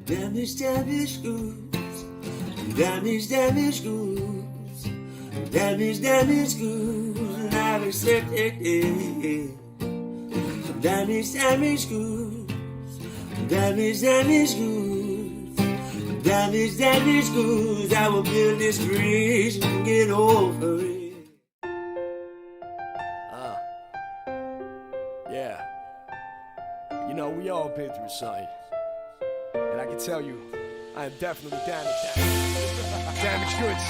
Damage, damage goods. Damage, damage goods. Damage, damage goods. And I've accepted it. Damage, damage goods. Damage, damage goods. Damage, damage goods. I will build this bridge and get over it. Yeah. You know, we all been through something. And I can tell you, I am definitely damaged. Damaged goods.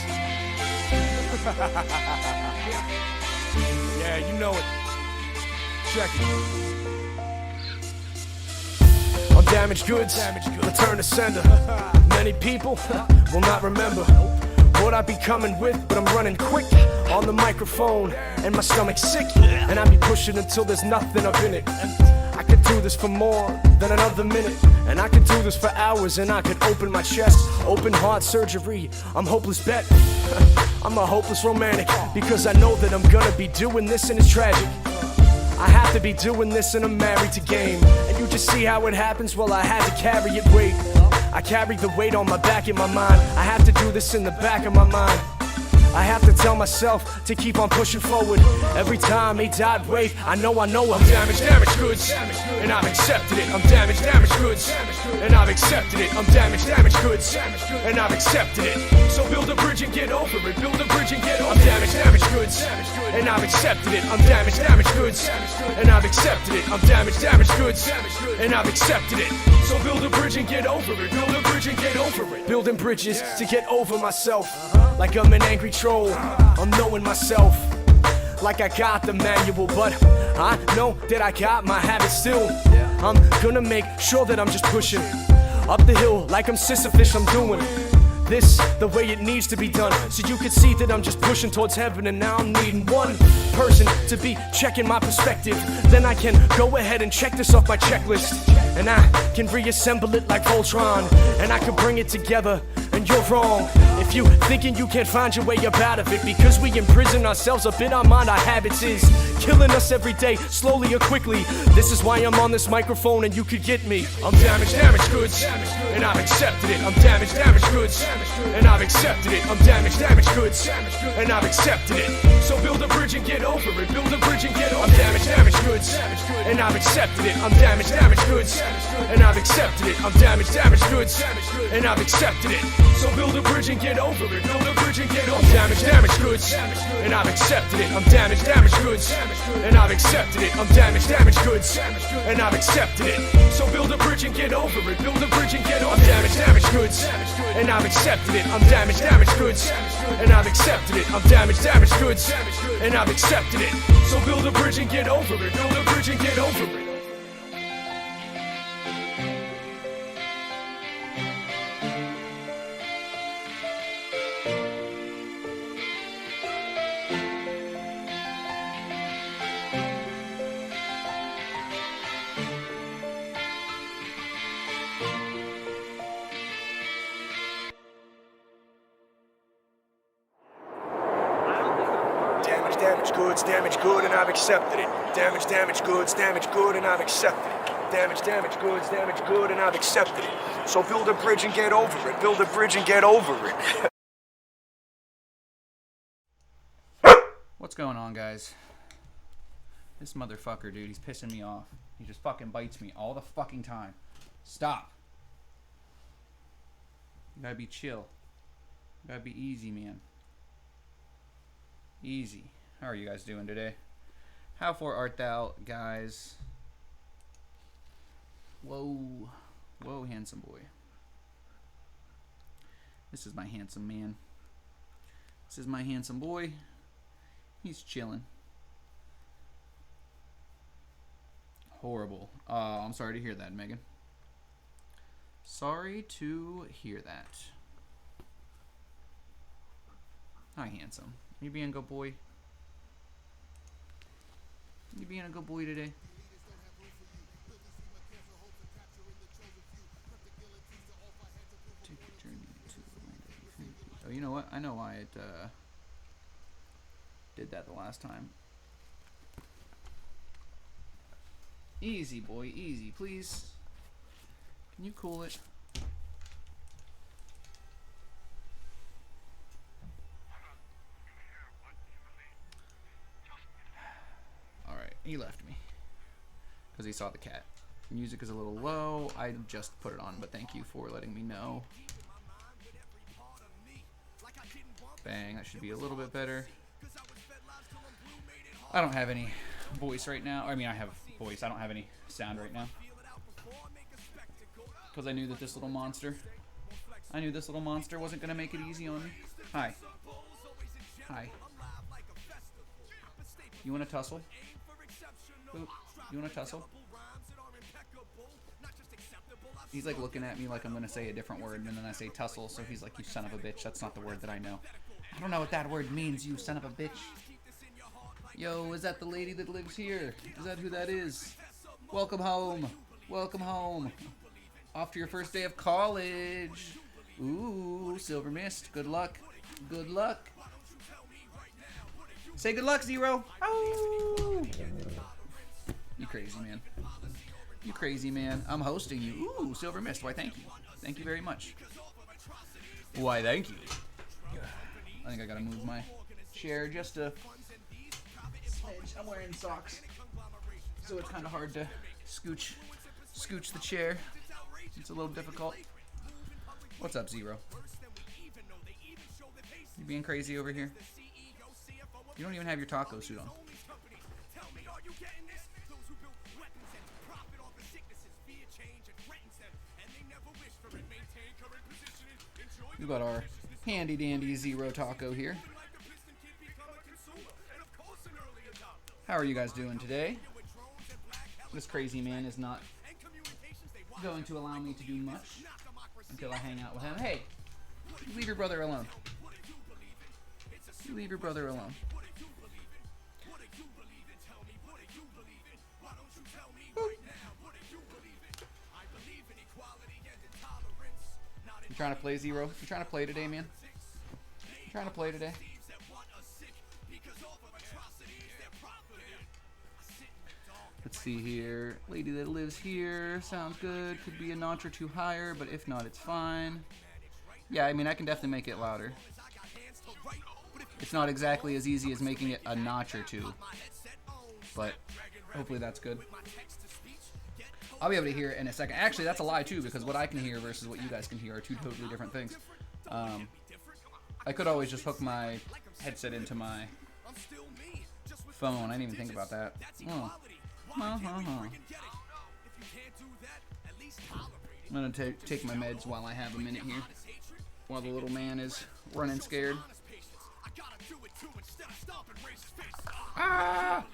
Yeah, you know it. Check it. I'm damaged goods. Return to sender. Many people will not remember what I be coming with, but I'm running quick on the microphone, and my stomach's sick, and I be pushing until there's nothing up in it. I could do this for more than another minute, and I could do this for hours, and I could open my chest, open heart surgery. I'm hopeless bet. I'm a hopeless romantic, because I know that I'm gonna be doing this, and it's tragic. I have to be doing this, and I'm married to game, and you just see how it happens. Well, I had to carry it. Wait, I carry the weight on my back in my mind. I have to do this in the back of my mind. I have to tell myself to keep on pushing forward. Every time a dot wave, I know I'm damaged, damaged goods, and I've accepted it. I'm damaged, damaged goods, and I've accepted it. I'm damaged, damaged goods, and I've accepted it. So build a bridge and get over it. Build a bridge and get over it. I'm damaged, damaged goods, and I've accepted it. I'm damaged, damaged goods, and I've accepted it. I'm damaged, damaged goods, and I've accepted it. So build a bridge and get over it. Build a bridge and get over it. Building bridges to get over myself. Like I'm an angry troll, I'm knowing myself. Like I got the manual, but I know that I got my habits still. I'm gonna make sure that I'm just pushing up the hill like I'm Sisyphus. I'm doing this the way it needs to be done, so you can see that I'm just pushing towards heaven. And now I'm needing one person to be checking my perspective. Then I can go ahead and check this off my checklist, and I can reassemble it like Voltron, and I can bring it together. And you're wrong if you thinking you can't find your way up out of it, because we imprison ourselves up in our mind. Our habits is killing us every day, slowly or quickly. This is why I'm on this microphone, and you could get me. I'm damaged, damaged goods, and I've accepted it. I'm damaged, damaged goods, and I've accepted it. I'm damaged, damaged goods, and I've accepted it. So build a bridge and get over it. Build a bridge and get over it. I'm damaged, damaged goods, and I've accepted it. I'm damaged, damaged goods, and I've accepted it. I'm damaged, damaged goods, and I've accepted it. So build a bridge and get over it. Build a bridge and get over it. I'm damaged, damaged goods, and I've accepted it. I'm damaged, damaged goods, and I've accepted it. I'm damaged, damaged goods, and I've accepted it. So build a bridge and get over it. Build a bridge and get over it. I'm damaged, damaged goods, and I've accepted it. I'm damaged, damaged goods, and I've accepted it. I'm damaged, damaged goods, and I've accepted it. So build a bridge and get over it. Build a bridge and get over it. Damaged goods, damaged good, and I've accepted it. Damaged, damaged goods, damaged good, and I've accepted it. Damaged, damaged goods, damaged good, and I've accepted it. So build a bridge and get over it. Build a bridge and get over it. What's going on, guys? This motherfucker, dude, he's pissing me off. He just fucking bites me all the fucking time. Stop. You gotta be chill. You gotta be easy, man. Easy. How are you guys doing today? How for art thou, guys? Whoa. Whoa, handsome boy. This is my handsome man. This is my handsome boy. He's chilling. Horrible. I'm sorry to hear that, Megan. Sorry to hear that. Hi, handsome. You being a good boy? You being a good boy today? Take your journey to the land of infinity. Oh, you know what? I know why it did that the last time. Easy, boy. Easy, please. Can you cool it? He left me because he saw the cat. Music is a little low. I just put it on, but thank you for letting me know. Bang, that should be a little bit better. I don't have any voice right now. I mean, I have voice. I don't have any sound right now. Because I knew that this little monster... I knew this little monster wasn't going to make it easy on me. Hi. Hi. You want to tussle? Oop. You want to tussle? He's like looking at me like I'm going to say a different word, and then I say tussle, so he's like, you son of a bitch. That's not the word that I know. I don't know what that word means, you son of a bitch. Yo, is that the lady that lives here? Is that who that is? Welcome home. Welcome home. Off to your first day of college. Ooh, Silver Mist. Good luck. Good luck. Say good luck, Zero. Oh! You crazy, man. You crazy, man. I'm hosting you. Ooh, Silver Mist. Why, thank you. Thank you very much. Why, thank you. I think I gotta move my chair just a smidge. I'm wearing socks, so it's kind of hard to scooch the chair. It's a little difficult. What's up, Zero? You being crazy over here? You don't even have your taco suit on. We got our handy dandy Zero taco here. How are you guys doing today? This crazy man is not going to allow me to do much until I hang out with him. Hey, you leave your brother alone. You leave your brother alone. You trying to play, Zero? You trying to play today, man? You trying to play today? Let's see here. Lady that lives here. Sounds good. Could be a notch or two higher, but if not, it's fine. Yeah, I mean, I can definitely make it louder. It's not exactly as easy as making it a notch or two, but hopefully that's good. I'll be able to hear it in a second. Actually, that's a lie, too, because what I can hear versus what you guys can hear are two totally different things. I could always just hook my headset into my phone. I didn't even think about that. Oh. I'm going to take my meds while I have a minute here, while the little man is running scared. Ah!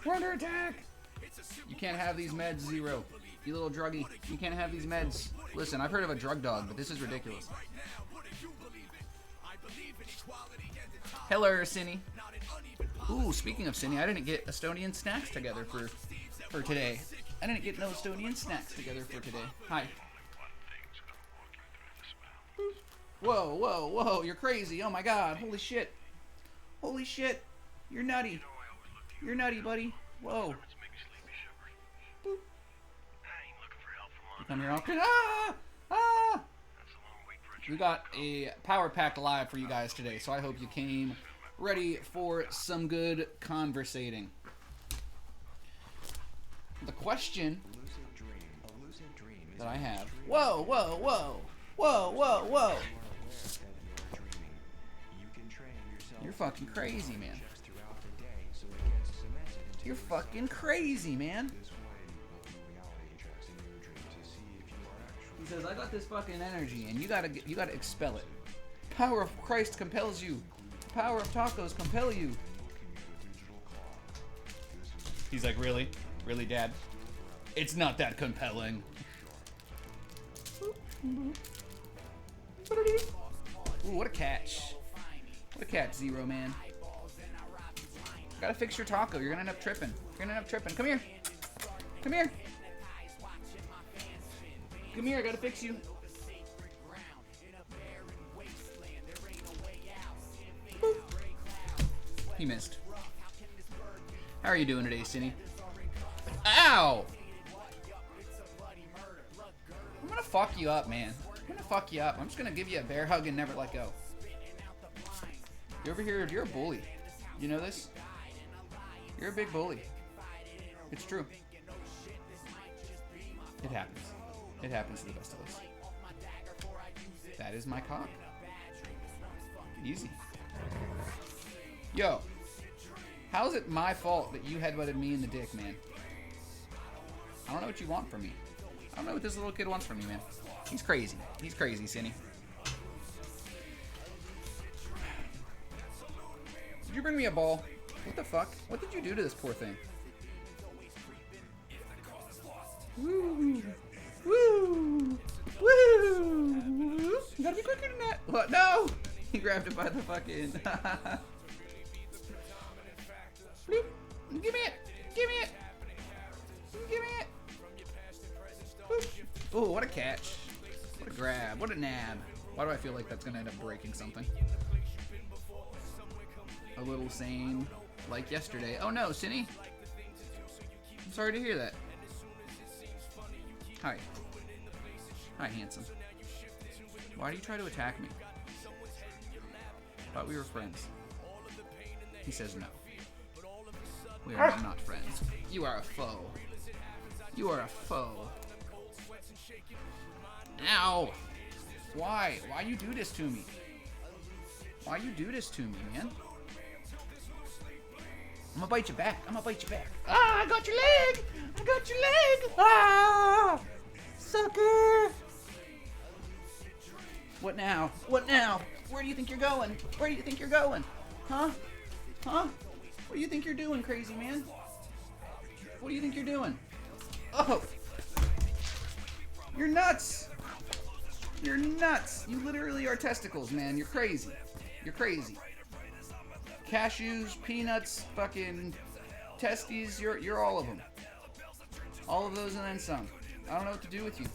We're under attack! You can't have these meds, Zero. You little druggie. You can't have these meds. Listen, I've heard of a drug dog, but this is ridiculous. Hello, Cinny. Ooh, speaking of Cinny, I didn't get Estonian snacks together for today. I didn't get no Estonian snacks together for today. Hi. Whoa, whoa, whoa, you're crazy. Oh my god, holy shit. Holy shit. You're nutty. You're nutty, buddy. Whoa. Boop. You come here often. Ah! Ah! We got a Power Pack Live for you guys today, so I hope you came ready for some good conversating. The question that I have... Whoa, whoa, whoa. Whoa, whoa, whoa. You're fucking crazy, man. You're fucking crazy, man. He says, I got this fucking energy, and you gotta expel it. Power of Christ compels you. Power of tacos compel you. He's like, really? Really, Dad? It's not that compelling. Ooh, what a catch. What a catch, Zero, man. Gotta fix your taco. You're gonna end up tripping. You're gonna end up tripping. Come here. Come here. Come here, I gotta fix you. Boop. He missed. How are you doing today, Cinny? Ow! I'm gonna fuck you up, man. I'm gonna fuck you up. I'm just gonna give you a bear hug and never let go. You're over here, you're a bully. You know this? You're a big bully. It's true. It happens. It happens to the best of us. That is my cock. Easy. Yo. How is it my fault that you headbutted me in the dick, man? I don't know what you want from me. I don't know what this little kid wants from me, man. He's crazy. He's crazy, Cindy. Did you bring me a ball? What the fuck? What did you do to this poor thing? Woo! Woo! Woo! You gotta be quicker than that. What? No! He grabbed it by the fucking... Bloop. Give me it! Give me it! Give me it! Oh, what a catch. What a grab. What a nab. Why do I feel like that's gonna end up breaking something? A little sane like yesterday. Oh no, Cindy. I'm sorry to hear that. Hi. Hi, handsome. Why do you try to attack me? Thought we were friends. He says no. We are not friends. You are a foe. You are a foe. Ow! Why? Why you do this to me? Why you do this to me, man? I'm gonna bite you back. I'm gonna bite you back. Ah, I got your leg! I got your leg! Ah! Sucker! What now? What now? Where do you think you're going? Where do you think you're going? Huh? Huh? What do you think you're doing, crazy man? What do you think you're doing? Oh! You're nuts! You're nuts! You literally are testicles, man. You're crazy. You're crazy. Cashews, peanuts, fucking testes, you're all of them. All of those and then some. I don't know what to do with you.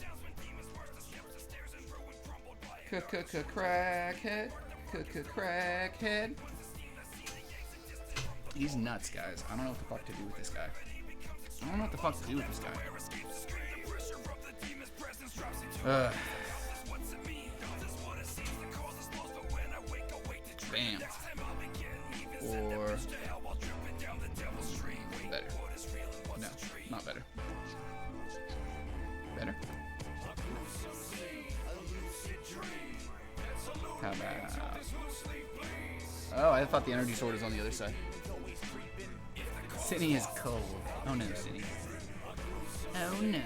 Crackhead. Crackhead. He's nuts, guys. I don't know what the fuck to do with this guy. I don't know what the fuck to do with this guy. Bam. Or better. No, not better. Better? How about... Oh, I thought the energy sword was on the other side. Sydney is cold. Oh no, Sydney. Oh no.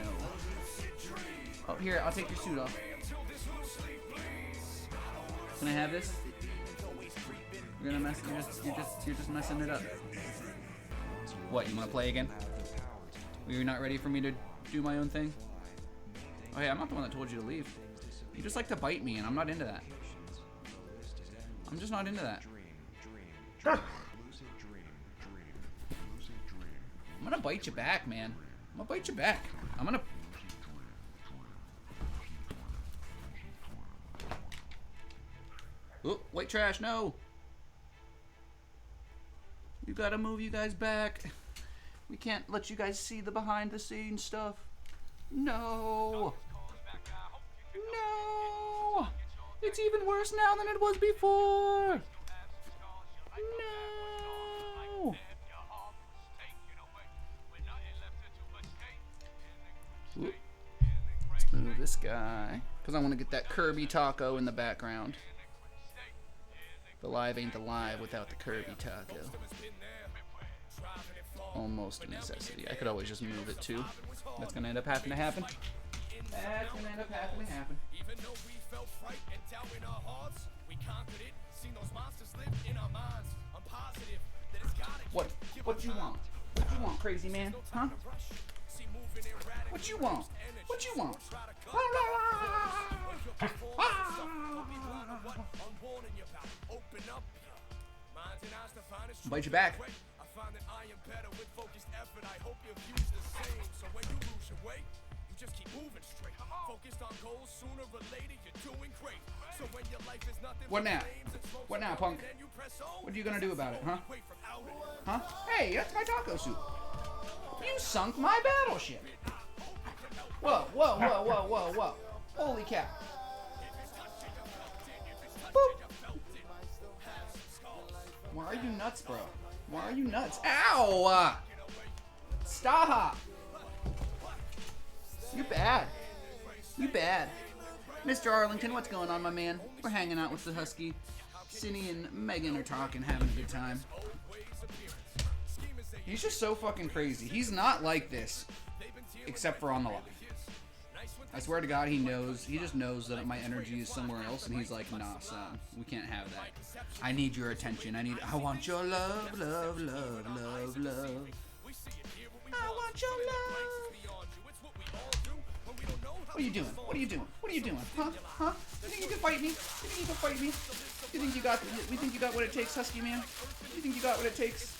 Oh, here, I'll take your suit off. Can I have this? You're gonna mess. You're just messing it up. What? You wanna play again? You're not ready for me to do my own thing? Oh hey, I'm not the one that told you to leave. You just like to bite me, and I'm not into that. I'm just not into that. I'm gonna bite you back, man. I'm gonna bite you back. I'm gonna... Oh, white trash, no! You gotta move you guys back. We can't let you guys see the behind the scenes stuff. No! No! It's even worse now than it was before! No! Ooh. Let's move this guy. Because I want to get that Kirby taco in the background. The live ain't the live without the Kirby taco. Almost a necessity. I could always just move it too. That's going to end up having to happen. That's going to end up having to happen. What? What you want? What you want, crazy man? Huh? What you want? What you want? Bite you back. What now? What now, punk? What are you gonna do about it, huh? Huh? Hey, that's my taco soup. You sunk my battleship. Whoa, whoa, whoa, whoa, whoa, whoa. Holy cow. Boop. Why are you nuts, bro? Why are you nuts? Ow! Stop. You're bad. You bad. Mr. Arlington, what's going on, my man? We're hanging out with the Husky. Cindy and Megan are talking, having a good time. He's just so fucking crazy. He's not like this, except for on the live. I swear to God, he knows. He just knows that my energy is somewhere else, and he's like, nah, son, we can't have that. I need your attention. I want your love, love, love, love, love. I want your love. What are you doing? What are you doing? What are you doing? Huh? Huh? You think you can fight me? You think you can fight me? You think you got? We think you got what it takes, Husky man? You think you got what it takes?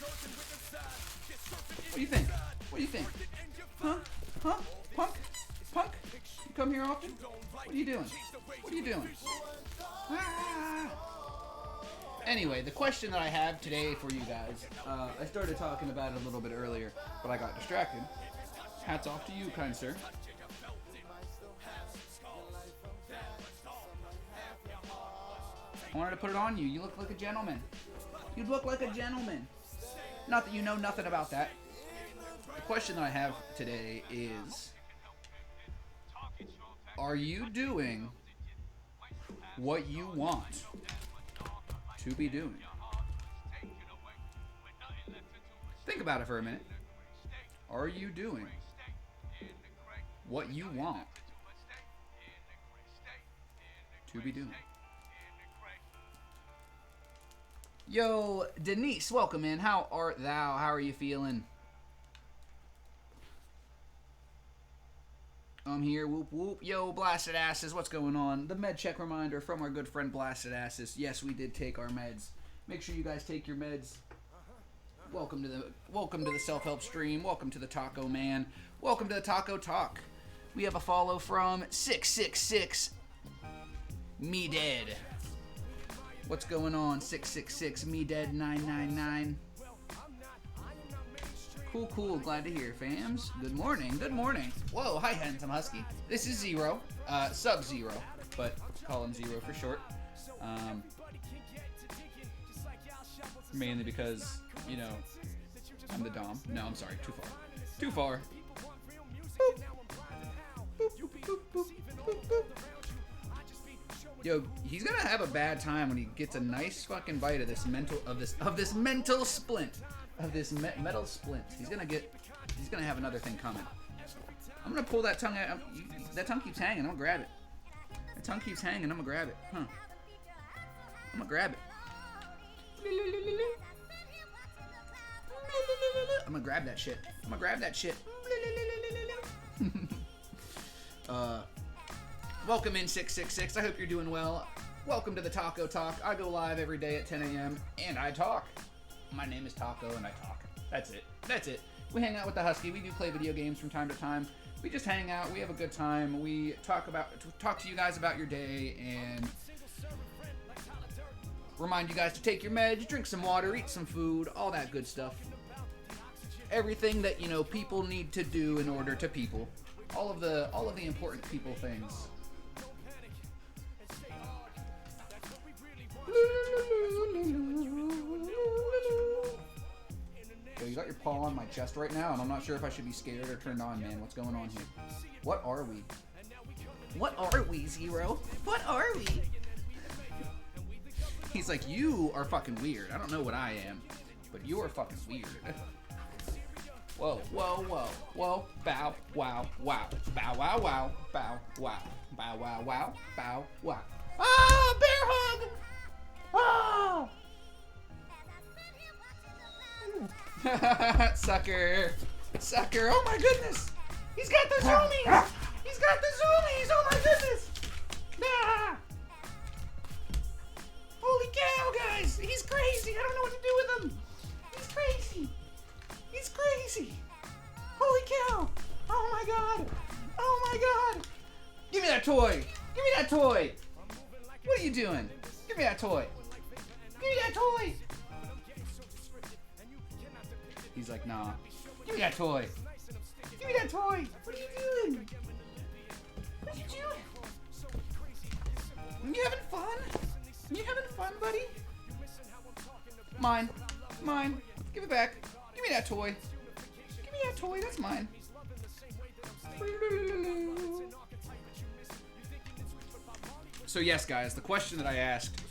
What do you think? What do you think? Huh? Huh? Punk? Punk? You come here often? What are you doing? What are you doing? Ah. Anyway, the question that I have today for you guys, I started talking about it a little bit earlier, but I got distracted. Hats off to you, kind sir. I wanted to put it on you. You look like a gentleman. You look like a gentleman. Not that you know nothing about that. The question that I have today is, are you doing what you want to be doing? Think about it for a minute. Are you doing what you want to be doing? Yo, Denise, welcome in. How art thou? How are you feeling? I'm here. Whoop, whoop. Yo, Blasted Asses, what's going on? The med check reminder from our good friend Blasted Asses. Yes, we did take our meds. Make sure you guys take your meds. Welcome to the self-help stream. Welcome to the Taco Man. Welcome to the Taco Talk. We have a follow from 666 Me Dead. What's going on? 666 Me Dead 999. Cool, cool. Glad to hear, fams. Good morning. Good morning. Whoa, hi, Handsome Husky. This is Zero. Sub-Zero, but call him Zero for short. Mainly because, you know, I'm the Dom. No, I'm sorry. Too far. Too far. Boop. Boop, boop, boop, boop, boop, boop. Yo, he's gonna have a bad time when he gets a nice fucking bite of this metal splint. He's gonna have another thing coming. I'm gonna pull that tongue out. That tongue keeps hanging. I'm gonna grab it. That tongue keeps hanging. I'm gonna grab it. Huh? I'm gonna grab it. I'm gonna grab that shit. I'm gonna grab that shit. Welcome in 666. I hope you're doing well. Welcome to the Taco Talk. I go live every day at 10 a.m. and I talk. My name is Taco and I talk. That's it. That's it. We hang out with the Husky. We do play video games from time to time. We just hang out. We have a good time. We talk to you guys about your day and remind you guys to take your meds, drink some water, eat some food, all that good stuff. Everything that, you know, people need to do in order to people. All of the important people things. Yo, you got your paw on my chest right now, and I'm not sure if I should be scared or turned on, man. What's going on here? What are we? What are we, Zero? What are we? He's like, you are fucking weird. I don't know what I am, but you are fucking weird. Whoa, whoa, whoa, whoa, bow, wow, wow, bow, wow, wow, bow, wow, bow, wow, wow, bow, wow. Ah, bear hug! Ah! Sucker! Sucker! Oh my goodness! He's got the zoomies! He's got the zoomies! Oh my goodness! Ah! Holy cow, guys! He's crazy! I don't know what to do with him! He's crazy! He's crazy! Holy cow! Oh my god! Oh my god! Give me that toy! Give me that toy! What are you doing? Give me that toy! Give me that toy! He's like, nah. Give me that toy! Give me that toy! What are you doing? What are you doing? You having fun? You having fun, buddy? Mine. Mine. Give it back. Give me that toy. Give me that toy? That's mine. So yes, guys, the question that I asked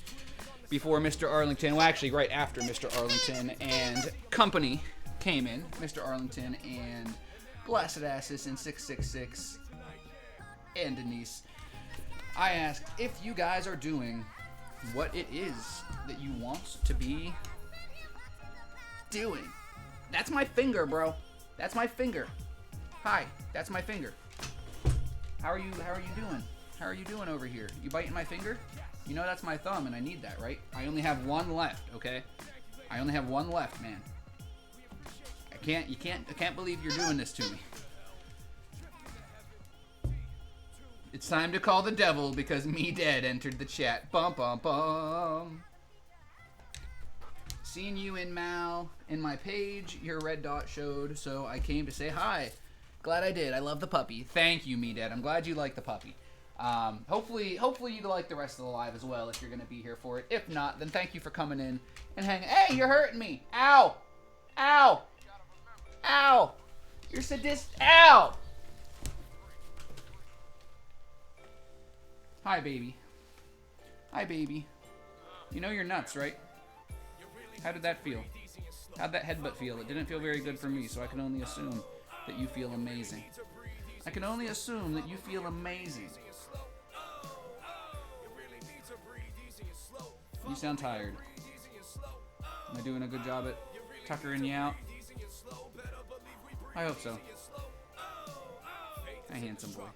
before Mr. Arlington, well, actually right after Mr. Arlington and company came in, Mr. Arlington and Blasted Asses and 666 and Denise, I asked if you guys are doing what it is that you want to be doing. That's my finger, bro. That's my finger. Hi, that's my finger. How are you doing? How are you doing over here? You biting my finger? You know that's my thumb and I need that, right? I only have one left, okay? I only have one left, man. I can't believe you're doing this to me. It's time to call the devil because Me Dead entered the chat. Bum bum bum. Seen you in Mal in my page. Your red dot showed, so I came to say hi. Glad I did. I love the puppy. Thank you, Me Dead. I'm glad you like the puppy. Hopefully you like the rest of the live as well if you're gonna be here for it. If not, then thank you for coming in and hanging. Hey, you're hurting me. Ow! Ow! Ow! You're sadistic. Ow! Hi, baby. Hi, baby. You know you're nuts, right? How did that feel? How'd that headbutt feel? It didn't feel very good for me, so I can only assume that you feel amazing. I can only assume that you feel amazing. You sound tired. Am I doing a good job at tuckering you out? I hope so. Hi, handsome boy.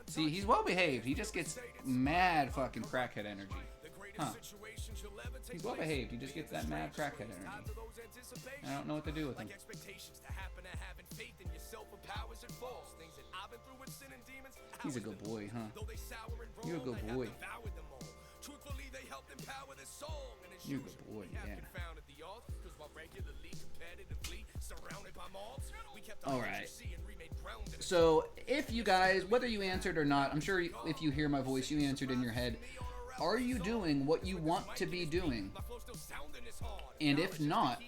See, he's well behaved. He just gets mad fucking crackhead energy. Huh. He's well behaved. He just gets that mad crackhead energy. I don't know what to do with him. He's a good boy, huh? You're a good boy. You're a good boy, yeah. Alright. So, if you guys, whether you answered or not, I'm sure if you hear my voice, you answered in your head. Are you doing what you want to be doing? And if not,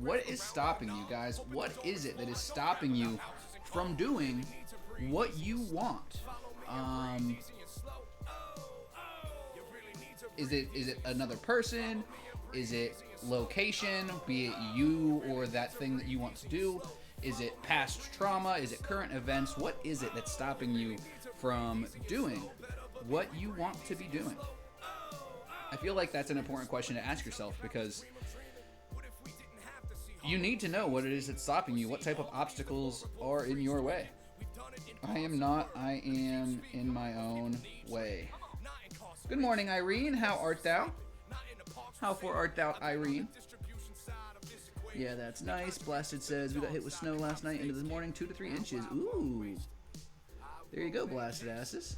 what is stopping you guys? What is it that is stopping you from doing what you want? Is it another person? Is it location? Be it you or that thing that you want to do? Is it past trauma? Is it current events? What is it that's stopping you from doing what you want to be doing? I feel like that's an important question to ask yourself because you need to know what it is that's stopping you. What type of obstacles are in your way? I am not. I am in my own way. Good morning, Irene. How art thou? How for art thou, Irene? Yeah, that's nice. Blasted says, we got hit with snow last night into this morning, 2 to 3 inches. Ooh. There you go, Blasted Asses.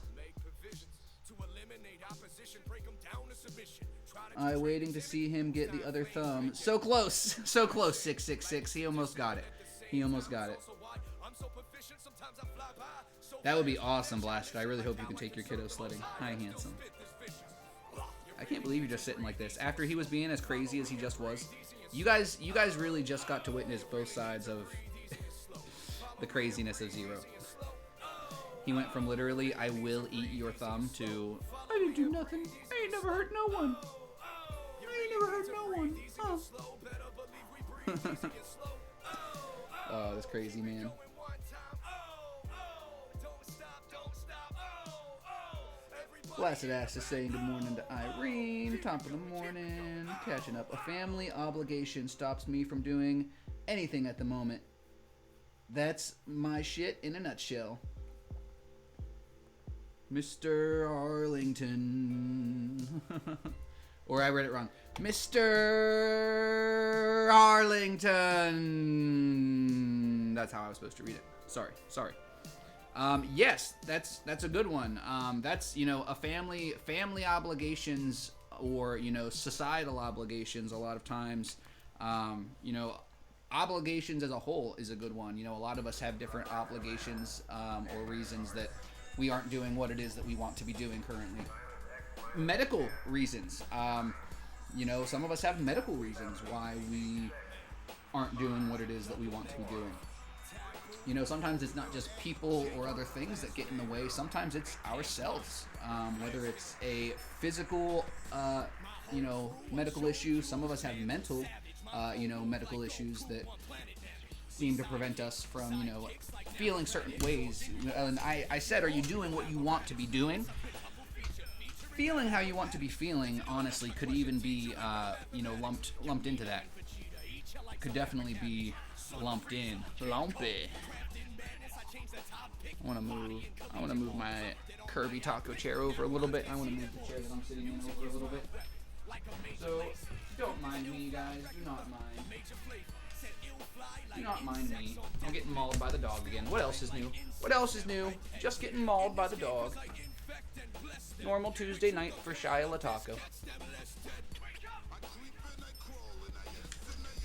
I waiting to see him get the other thumb. So close. So close, 666. He almost got it. He almost got it. That would be awesome, Blasted. I really hope you can take your kiddo sledding. Hi, handsome. I can't believe you're just sitting like this. After he was being as crazy as he just was. You guys really just got to witness both sides of the craziness of Zero. He went from literally, I will eat your thumb, to, I didn't do nothing. I ain't never hurt no one. I ain't never hurt no one. Huh. Oh, this crazy man. Blasted Ass is saying good morning to Irene. Top of the morning. Catching up. A family obligation stops me from doing anything at the moment. That's my shit in a nutshell. Mr. Arlington. Or I read it wrong. Mr. Arlington. That's how I was supposed to read it. Sorry. Yes, that's a good one. That's, you know, a family obligations or, you know, societal obligations a lot of times. You know, obligations as a whole is a good one. You know, a lot of us have different obligations or reasons that we aren't doing what it is that we want to be doing currently. Medical reasons. You know, some of us have medical reasons why we aren't doing what it is that we want to be doing. You know, sometimes it's not just people or other things that get in the way. Sometimes it's ourselves. Whether it's a physical, you know, medical issue. Some of us have mental, you know, medical issues that seem to prevent us from, you know, feeling certain ways. And I said, are you doing what you want to be doing? Feeling how you want to be feeling, honestly, could even be, you know, lumped into that. Could definitely be lumped in. Lumpy. I want to move my Kirby taco chair over a little bit. I want to move the chair that I'm sitting in over a little bit. So, don't mind me, guys. Do not mind. Do not mind me. I'm getting mauled by the dog again. What else is new? What else is new? Just getting mauled by the dog. Normal Tuesday night for Shia LaTaco.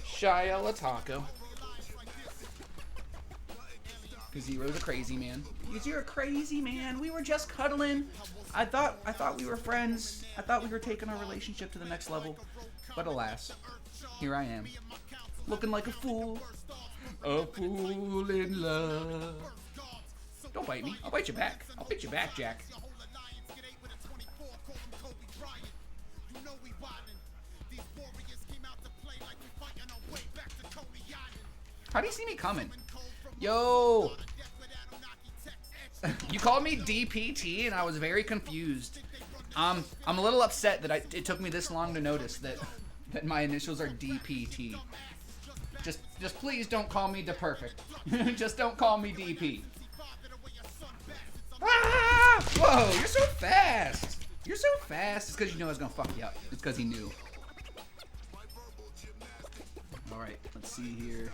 Shia LaTaco. Zero's a crazy man. You're a crazy man. We were just cuddling. I thought we were friends. I thought we were taking our relationship to the next level. But alas, here I am. Looking like a fool. A fool in love. Don't bite me. I'll bite you back. I'll bite you back, Jack. How do you see me coming? Yo! You called me DPT and I was very confused. I'm a little upset that it took me this long to notice that my initials are DPT. Just please don't call me DePerfect. Just don't call me DP. Ah! Whoa, you're so fast. You're so fast. It's because you know I was gonna fuck you up. It's because he knew. Alright, let's see here.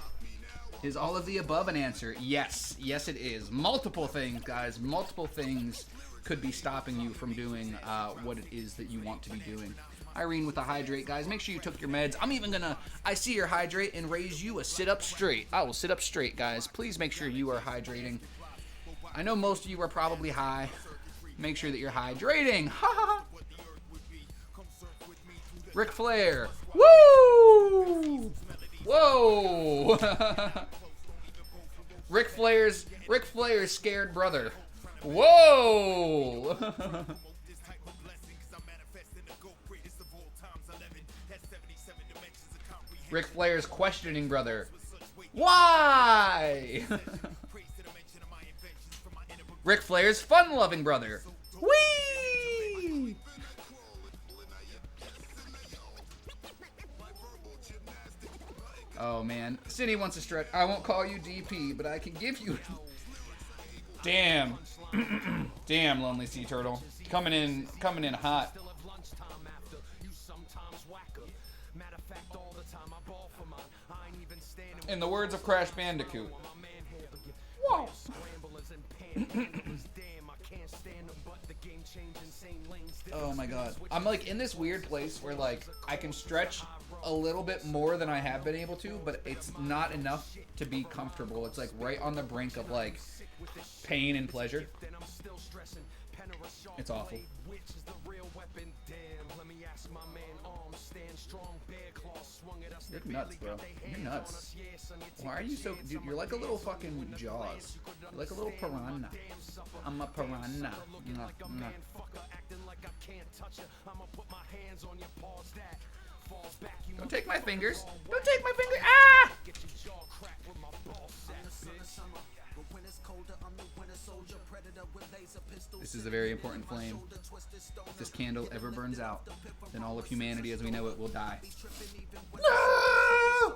Is all of the above an answer? Yes. Yes, it is. Multiple things, guys. Multiple things could be stopping you from doing what it is that you want to be doing. Irene with the hydrate, guys. Make sure you took your meds. I'm even gonna, I see your hydrate and raise you a sit up straight. I will sit up straight, guys. Please make sure you are hydrating. I know most of you are probably high. Make sure that you're hydrating. Ha ha. Ric Flair. Woo! Whoa! Ric Flair's scared brother. Whoa! Ric Flair's questioning brother. Why? Ric Flair's fun-loving brother. Whee! Oh man, Cindy wants to stretch. I won't call you DP, but I can give you. Damn, damn, Lonely Sea Turtle, coming in hot. In the words of Crash Bandicoot. Whoa. Oh my god. I'm like in this weird place where like I can stretch a little bit more than I have been able to, but it's not enough to be comfortable. It's like right on the brink of like pain and pleasure. It's awful. You're nuts, bro. You're nuts. Why are you so... Dude, you're like a little fucking Jaws. You're like a little piranha. I'm a piranha. Don't take my fingers. Don't take my fingers. Ah! This is a very important flame. If this candle ever burns out, then all of humanity as we know it will die. No!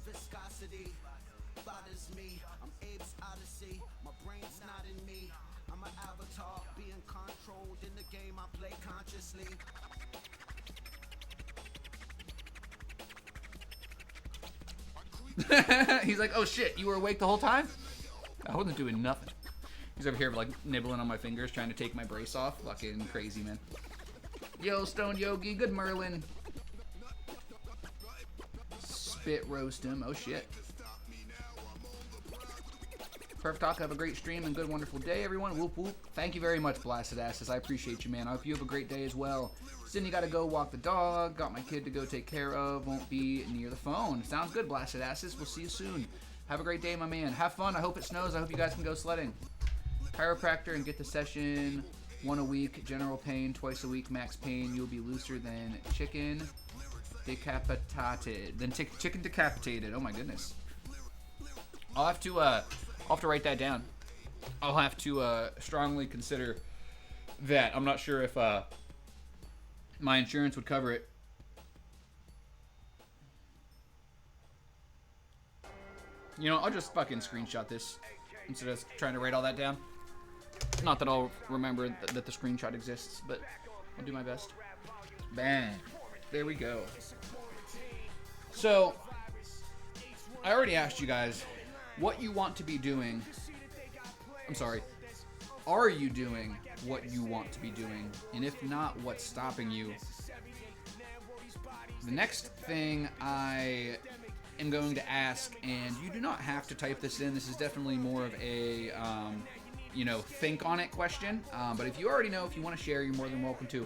Viscosity bothers me. I'm Abe's Odyssey. My brain's not in me. I'm an avatar being controlled in the game I play consciously. He's like, oh shit, you were awake the whole time? I wasn't doing nothing. He's over here like nibbling on my fingers, trying to take my brace off. Fucking crazy, man. Yo, Stone Yogi, good Merlin. Spit roast him. Oh shit. Perfect Talk, have a great stream and good, wonderful day, everyone. Whoop, whoop. Thank you very much, Blasted Asses. I appreciate you, man. I hope you have a great day as well. Sydney got to go walk the dog. Got my kid to go take care of. Won't be near the phone. Sounds good, Blasted Asses. We'll see you soon. Have a great day, my man. Have fun. I hope it snows. I hope you guys can go sledding. Chiropractor and get the session 1 a week. General pain twice a week. Max pain. You'll be looser than chicken decapitated. Chicken decapitated. Oh my goodness. I'll have to write that down. I'll have to strongly consider that. I'm not sure if my insurance would cover it. You know, I'll just fucking screenshot this instead of trying to write all that down. Not that I'll remember that the screenshot exists, but I'll do my best. Bang. There we go. So, I already asked you guys what you want to be doing. I'm sorry. Are you doing what you want to be doing? And if not, what's stopping you? The next thing I am going to ask, and you do not have to type this in. This is definitely more of a, think on it question. But if you already know, if you want to share, you're more than welcome to.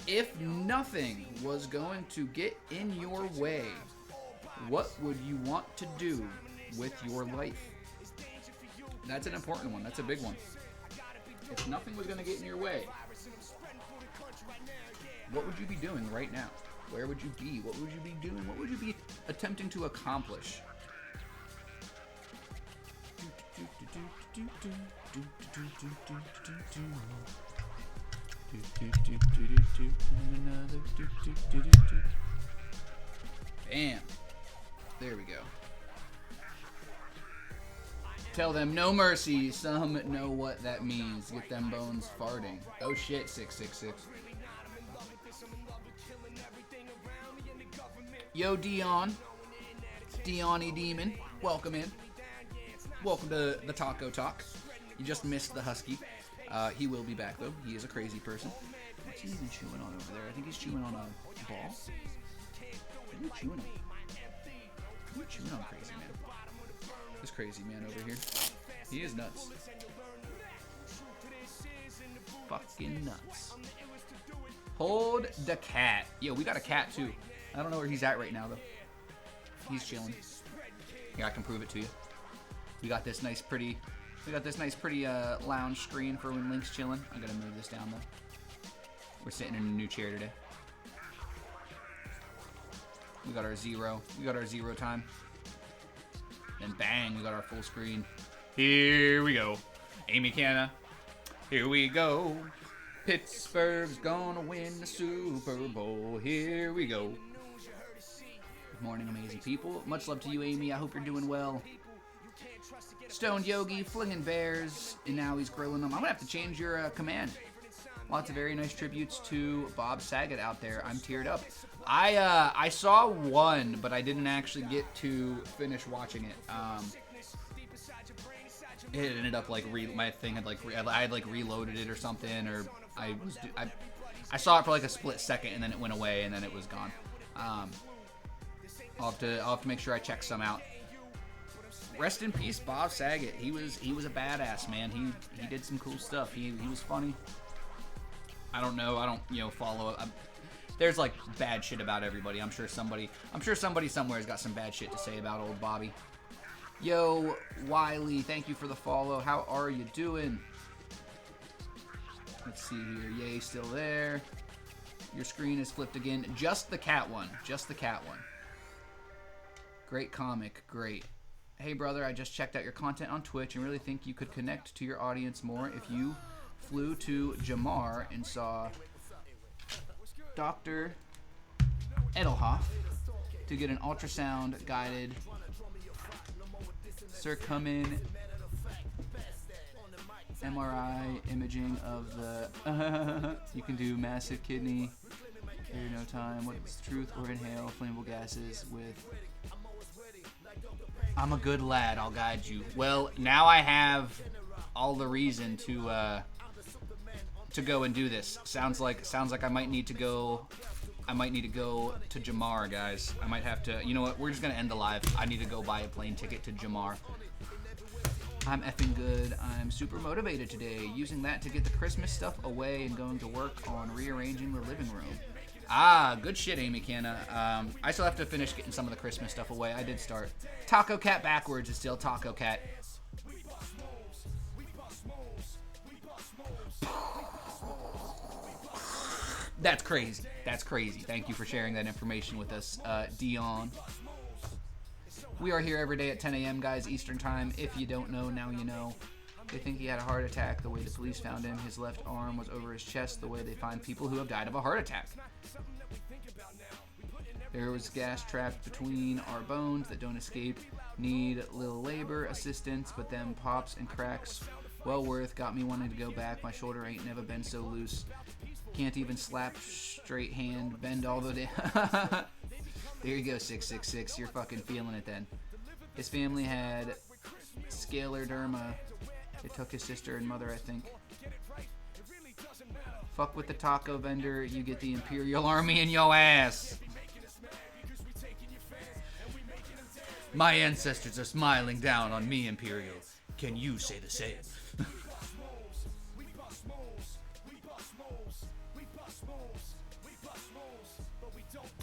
If nothing was going to get in your way, what would you want to do with your life? That's an important one. That's a big one. If nothing was going to get in your way, what would you be doing right now? Where would you be? What would you be doing? What would you be attempting to accomplish? Bam. There we go. Tell them no mercy. Some know what that means. Get them bones farting. Oh shit, 666. Yo, Dion. Dion-y Demon. Welcome in. Welcome to the Taco Talk. You just missed the Husky. He will be back, though. He is a crazy person. What's he even chewing on over there? I think he's chewing on a ball. What are you chewing on? What are you chewing on, crazy man? This crazy man over here. He is nuts. Fucking nuts. Hold the cat. Yo, we got a cat, too. I don't know where he's at right now, though. He's chilling. Yeah, I can prove it to you. We got this nice, pretty lounge screen for when Link's chilling. I gotta move this down, though. We're sitting in a new chair today. We got our zero. We got our zero time. And bang, we got our full screen. Here we go. Amy Canna. Here we go. Pittsburgh's gonna win the Super Bowl. Here we go. Good morning, amazing people. Much love to you, Amy. I hope you're doing well. Stoned Yogi, flinging bears, and now he's grilling them. I'm gonna have to change your command. Lots of very nice tributes to Bob Saget out there. I'm teared up. I saw one, but I didn't actually get to finish watching it. It ended up like my thing had I had reloaded it or something, or I saw it for like a split second and then it went away and then it was gone. I'll have to make sure I check some out. Rest in peace, Bob Saget. He was a badass, man. He did some cool stuff. He was funny. I don't follow it. There's like bad shit about everybody. I'm sure somebody somewhere has got some bad shit to say about old Bobby. Yo, Wiley, thank you for the follow. How are you doing? Let's see here. Yay, still there. Your screen is flipped again. Just the cat one. Just the cat one. Great comic. Great. Hey, brother, I just checked out your content on Twitch and really think you could connect to your audience more if you flew to Jamar and saw Dr. Edelhoff to get an ultrasound guided circumin MRI imaging of the you can do massive kidney here no time. What's the truth? Or inhale flammable gases with I'm a good lad, I'll guide you. Well, now I have all the reason to go and do this. Sounds like I might need to go to Jamar, guys. I might have to. You know what? We're just gonna end the live. I need to go buy a plane ticket to Jamar. I'm effing good. I'm super motivated today, using that to get the Christmas stuff away and going to work on rearranging the living room. Ah, good shit, Amy Canna. I still have to finish getting some of the Christmas stuff away. I did start. Taco Cat backwards is still Taco Cat. That's crazy. That's crazy. Thank you for sharing that information with us, Dion. We are here every day at 10 a.m., guys, Eastern Time. If you don't know, now you know. They think he had a heart attack. The way the police found him, his left arm was over his chest, the way they find people who have died of a heart attack. There was gas trapped between our bones that don't escape. Need little labor assistance, but them pops and cracks well worth. Got me wanting to go back. My shoulder ain't never been so loose. Can't even slap straight hand, bend all the day. There you go, 666. You're fucking feeling it then. His family had scleroderma. They took his sister and mother, I think. Fuck with the taco vendor, you get the Imperial Army in your ass. My ancestors are smiling down on me, Imperial. Can you say the same?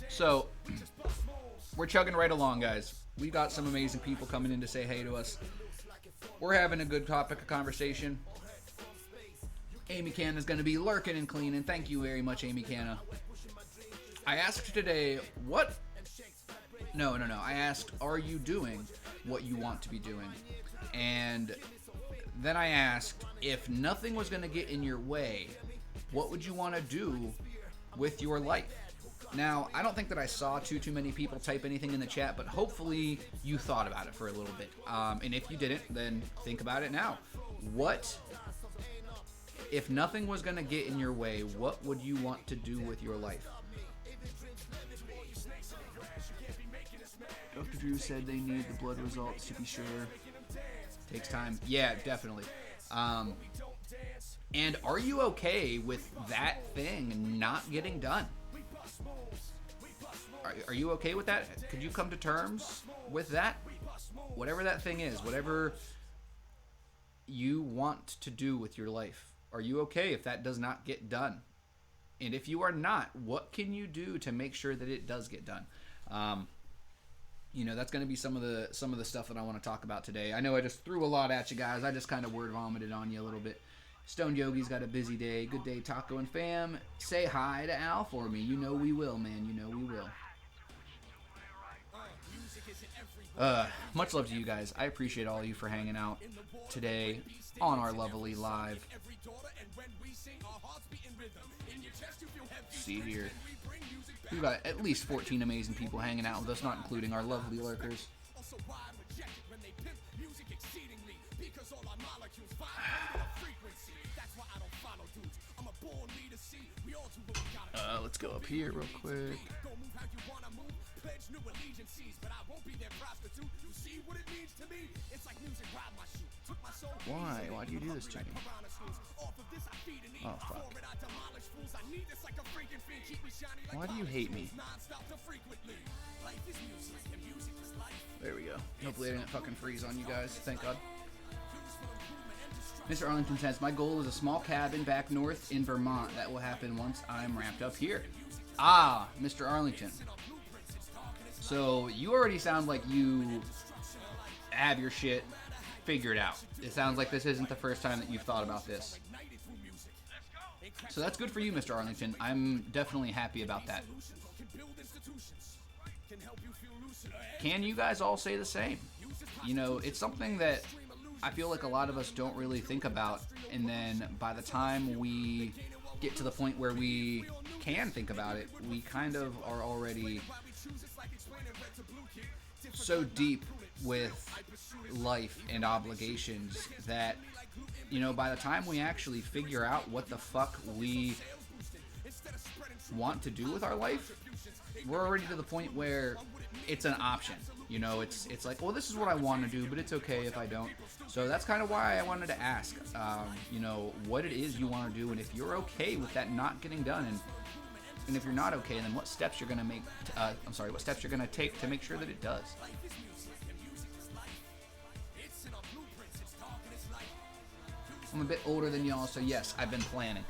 So, we're chugging right along, guys. We got some amazing people coming in to say hey to us. We're having a good topic of conversation. Amy Canna is going to be lurking and cleaning. Thank you very much, Amy Canna. I asked today, what... No. I asked, are you doing what you want to be doing? And then I asked, if nothing was going to get in your way, what would you want to do with your life? Now, I don't think that I saw too many people type anything in the chat, but hopefully you thought about it for a little bit. And if you didn't, then think about it now. What, if nothing was going to get in your way, what would you want to do with your life? Dr. Drew said they need the blood results to be sure. Takes time. Yeah, definitely. And are you okay with that thing not getting done? Are you okay with that? Could you come to terms with that? Whatever that thing is, whatever you want to do with your life, are you okay if that does not get done? And if you are not, what can you do to make sure that it does get done? You know, that's going to be some of the stuff that I want to talk about today. I know I just threw a lot at you guys. I just kind of word vomited on you a little bit. Stone Yogi's got a busy day. Good day, Taco and fam. Say hi to Al for me. You know we will, man. You know we will. Much love to you guys. I appreciate all of you for hanging out today on our lovely live. See here. We've got at least 14 amazing people hanging out with us, not including our lovely lurkers. Let's go up here real quick. Why? Why do you do this to me? Oh, fuck. Why do you hate me? There we go. Hopefully I didn't fucking freeze on you guys. Thank God. Mr. Arlington says, my goal is a small cabin back north in Vermont. That will happen once I'm ramped up here. Ah, Mr. Arlington. So you already sound like you have your shit figured out. It sounds like this isn't the first time that you've thought about this. So that's good for you, Mr. Arlington. I'm definitely happy about that. Can you guys all say the same? You know, it's something that I feel like a lot of us don't really think about, and then by the time we get to the point where we can think about it, we kind of are already so deep with life and obligations that, you know, by the time we actually figure out what the fuck we want to do with our life, we're already to the point where it's an option. You know, it's like, well, this is what I want to do, but it's okay if I don't. So that's kind of why I wanted to ask, you know, what it is you want to do, and if you're okay with that not getting done, and if you're not okay, then what steps you're gonna make? What steps you're gonna take to make sure that it does. I'm a bit older than y'all, so yes, I've been planning.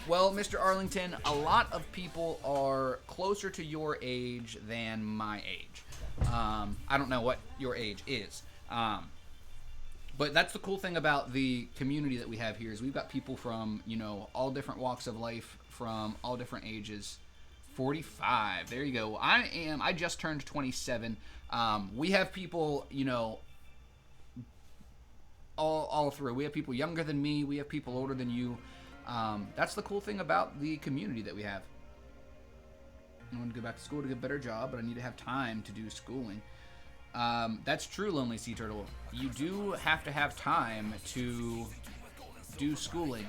Well, Mr. Arlington, a lot of people are closer to your age than my age. I don't know what your age is. But that's the cool thing about the community that we have here is we've got people from, you know, all different walks of life, from all different ages. 45. There you go. I just turned 27. We have people, you know, all through. We have people younger than me. We have people older than you. That's the cool thing about the community that we have. I want to go back to school to get a better job, but I need to have time to do schooling. That's true, Lonely Sea Turtle. You do have to have time to do schooling.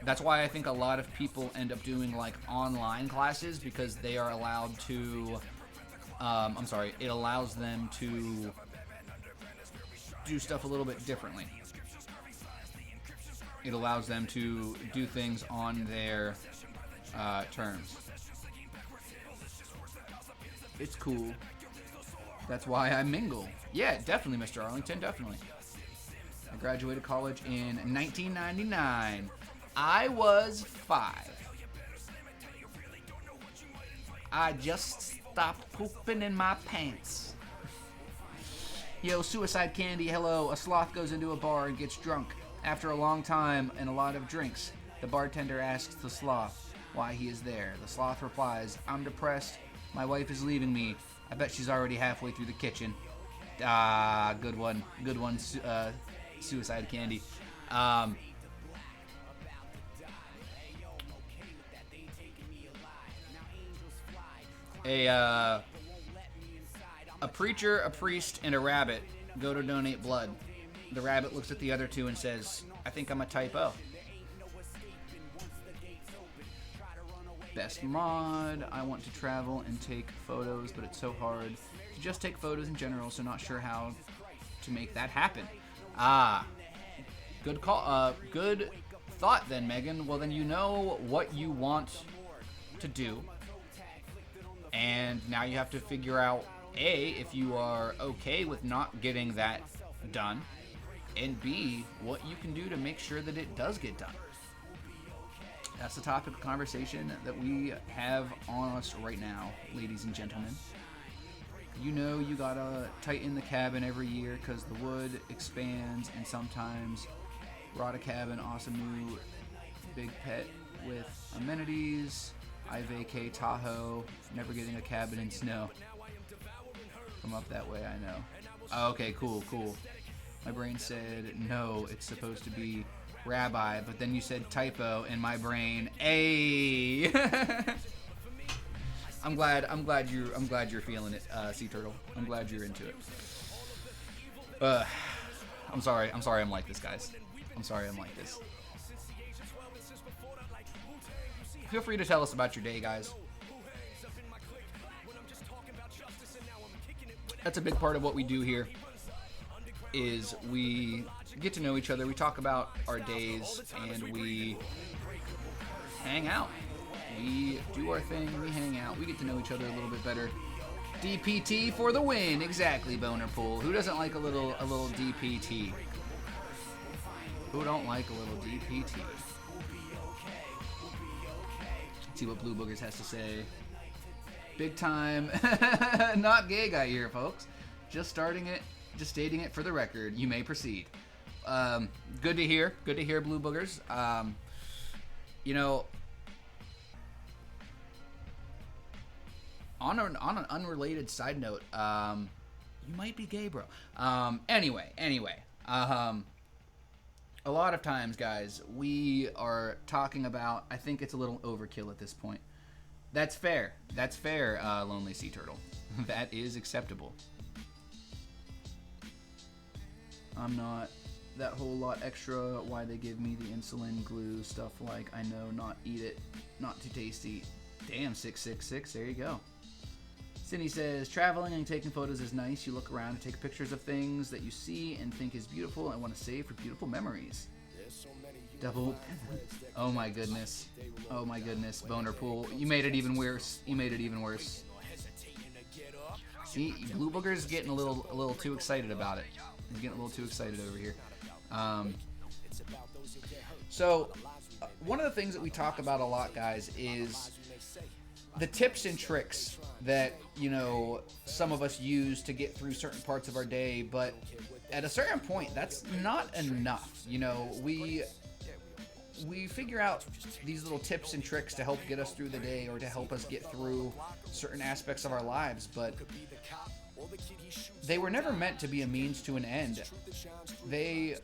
That's why I think a lot of people end up doing like online classes, because they are allowed to, it allows them to do stuff a little bit differently. It allows them to do things on their terms. It's cool. That's why I mingle. Yeah, definitely, Mr. Arlington, definitely. I graduated college in 1999. I was 5. I just stopped pooping in my pants. Yo, Suicide Candy, hello. A sloth goes into a bar and gets drunk. After a long time and a lot of drinks, the bartender asks the sloth why he is there. The sloth replies, I'm depressed. My wife is leaving me. I bet she's already halfway through the kitchen. Good one. Good one, Suicide Candy. A preacher, a priest, and a rabbit go to donate blood. The rabbit looks at the other two and says, I think I'm a typo. Best mod. I want to travel and take photos, but it's so hard to just take photos in general, so not sure how to make that happen. Good call. Good thought then, Megan. Well, then you know what you want to do, and now you have to figure out, A, if you are okay with not getting that done, and B, what you can do to make sure that it does get done. That's the topic of conversation that we have on us right now, ladies and gentlemen. You know you gotta tighten the cabin every year because the wood expands, and sometimes rot a cabin, awesome new big pet with amenities. I vacate Tahoe, never getting a cabin in snow. Come up that way, I know. Oh, okay, cool. My brain said, no, it's supposed to be rabbi, but then you said typo in my brain. Ay. I'm glad you're feeling it, Sea Turtle. I'm glad you're into it. I'm sorry I'm like this, guys. I'm sorry I'm like this. Feel free to tell us about your day, guys. That's a big part of what we do here, is we get to know each other. We talk about our days, and we hang out. We do our thing, we hang out, we get to know each other a little bit better. DPT for the win. Exactly, Boner Pool. Who doesn't like a little DPT? Who don't like a little DPT? Let's see what Blue Boogers has to say. Big time not gay guy here, folks. Just stating it for the record. You may proceed. Good to hear, Blue Boogers. You know, on an unrelated side note, you might be gay, bro. Anyway, a lot of times, guys, we are talking about, I think it's a little overkill at this point. That's fair, Lonely Sea Turtle. That is acceptable. I'm not that whole lot extra. Why they give me the insulin glue stuff, like I know not eat it, not too tasty. Damn, 666, there you go. Cindy says, traveling and taking photos is nice. You look around and take pictures of things that you see and think is beautiful and want to save for beautiful memories. Double. Oh my goodness. Boner Pool. You made it even worse. See, Blue Booger's getting a little too excited about it. He's getting a little too excited over here. So, one of the things that we talk about a lot, guys, is the tips and tricks that, you know, some of us use to get through certain parts of our day, but at a certain point, that's not enough. You know, we figure out these little tips and tricks to help get us through the day or to help us get through certain aspects of our lives, but they were never meant to be a means to an end. They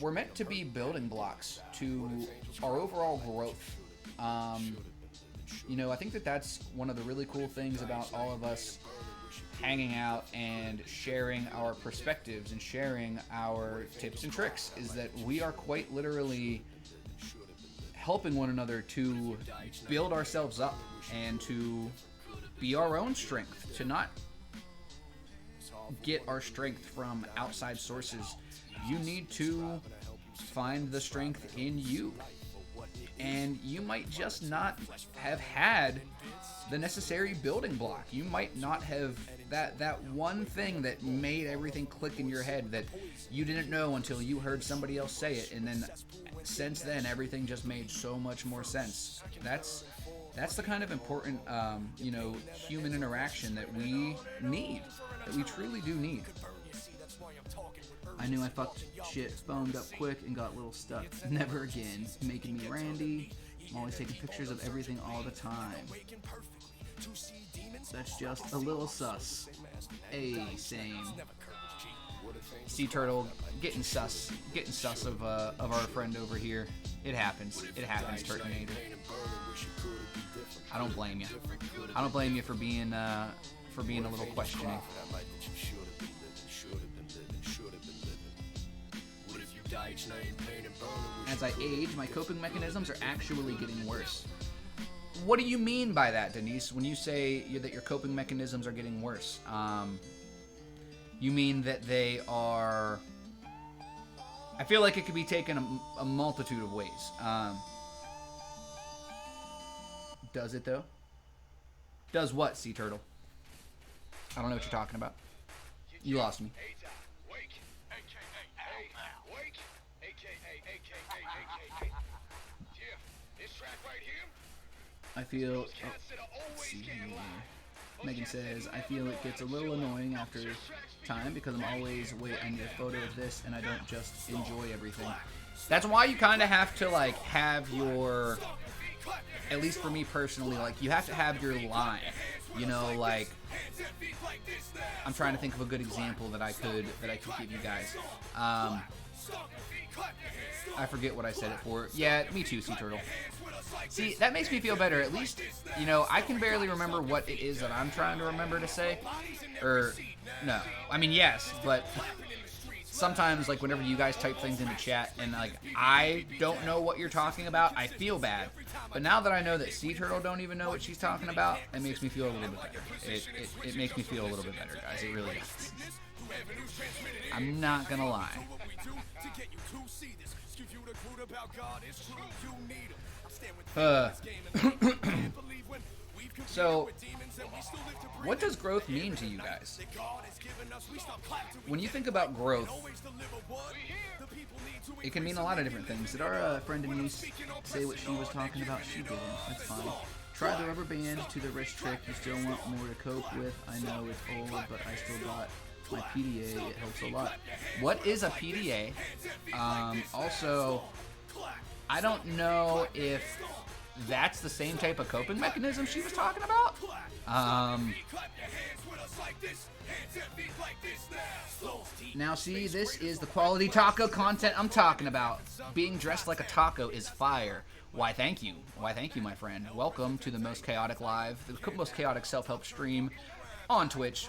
were meant to be building blocks to our overall growth. You know, I think that that's one of the really cool things about all of us hanging out and sharing our perspectives and sharing our tips and tricks, is that we are quite literally helping one another to build ourselves up and to be our own strength, to not get our strength from outside sources. You need to find the strength in you. And you might just not have had the necessary building block. You might not have that one thing that made everything click in your head that you didn't know until you heard somebody else say it, and then since then everything just made so much more sense. That's the kind of important you know, human interaction that we need, that we truly do need. I knew I fucked shit, phoned up quick, and got a little stuck. Never again. Making me Randy. I'm always taking pictures of everything all the time. That's just a little sus. Same. Sea Turtle getting sus of our friend over here. It happens. It happens, Turtonator. I don't blame you. I don't blame you for being a little questioning. As I age, my coping mechanisms are actually getting worse. What do you mean by that, Denise, when you say that your coping mechanisms are getting worse? You mean that they are... I feel like it could be taken a multitude of ways. Does it, though? Does what, Sea Turtle? I don't know what you're talking about. You lost me. I feel... let's see here. Megan says, I feel it gets a little annoying after time because I'm always, wait, I need a photo of this, and I don't just enjoy everything. That's why you kind of have to, like, have your... At least for me personally, like, you have to have your line. You know, like... I'm trying to think of a good example that I could give you guys. I forget what I said it for. Yeah, me too, Sea Turtle. See, that makes me feel better. At least, you know, I can barely remember what it is that I'm trying to remember to say. Or, no. I mean, yes, but sometimes, like, whenever you guys type things into chat and, like, I don't know what you're talking about, I feel bad. But now that I know that Sea Turtle don't even know what she's talking about, it makes me feel a little bit better. It makes me feel a little bit better, guys. It really does. I'm not gonna lie. So, what does growth mean to you guys? When you think about growth, it can mean a lot of different things. Did our friend Denise say what she was talking about? She didn't. That's fine. Try the rubber band to the wrist trick. You still want more to cope with. I know it's old, but I still got my PDA. It helps a lot. What is a PDA? Also, I don't know if that's the same type of coping mechanism she was talking about. Now see, this is the quality taco content I'm talking about. Being dressed like a taco is fire. Why thank you. Why thank you, my friend. Welcome to the most chaotic live, the most chaotic self-help stream on Twitch.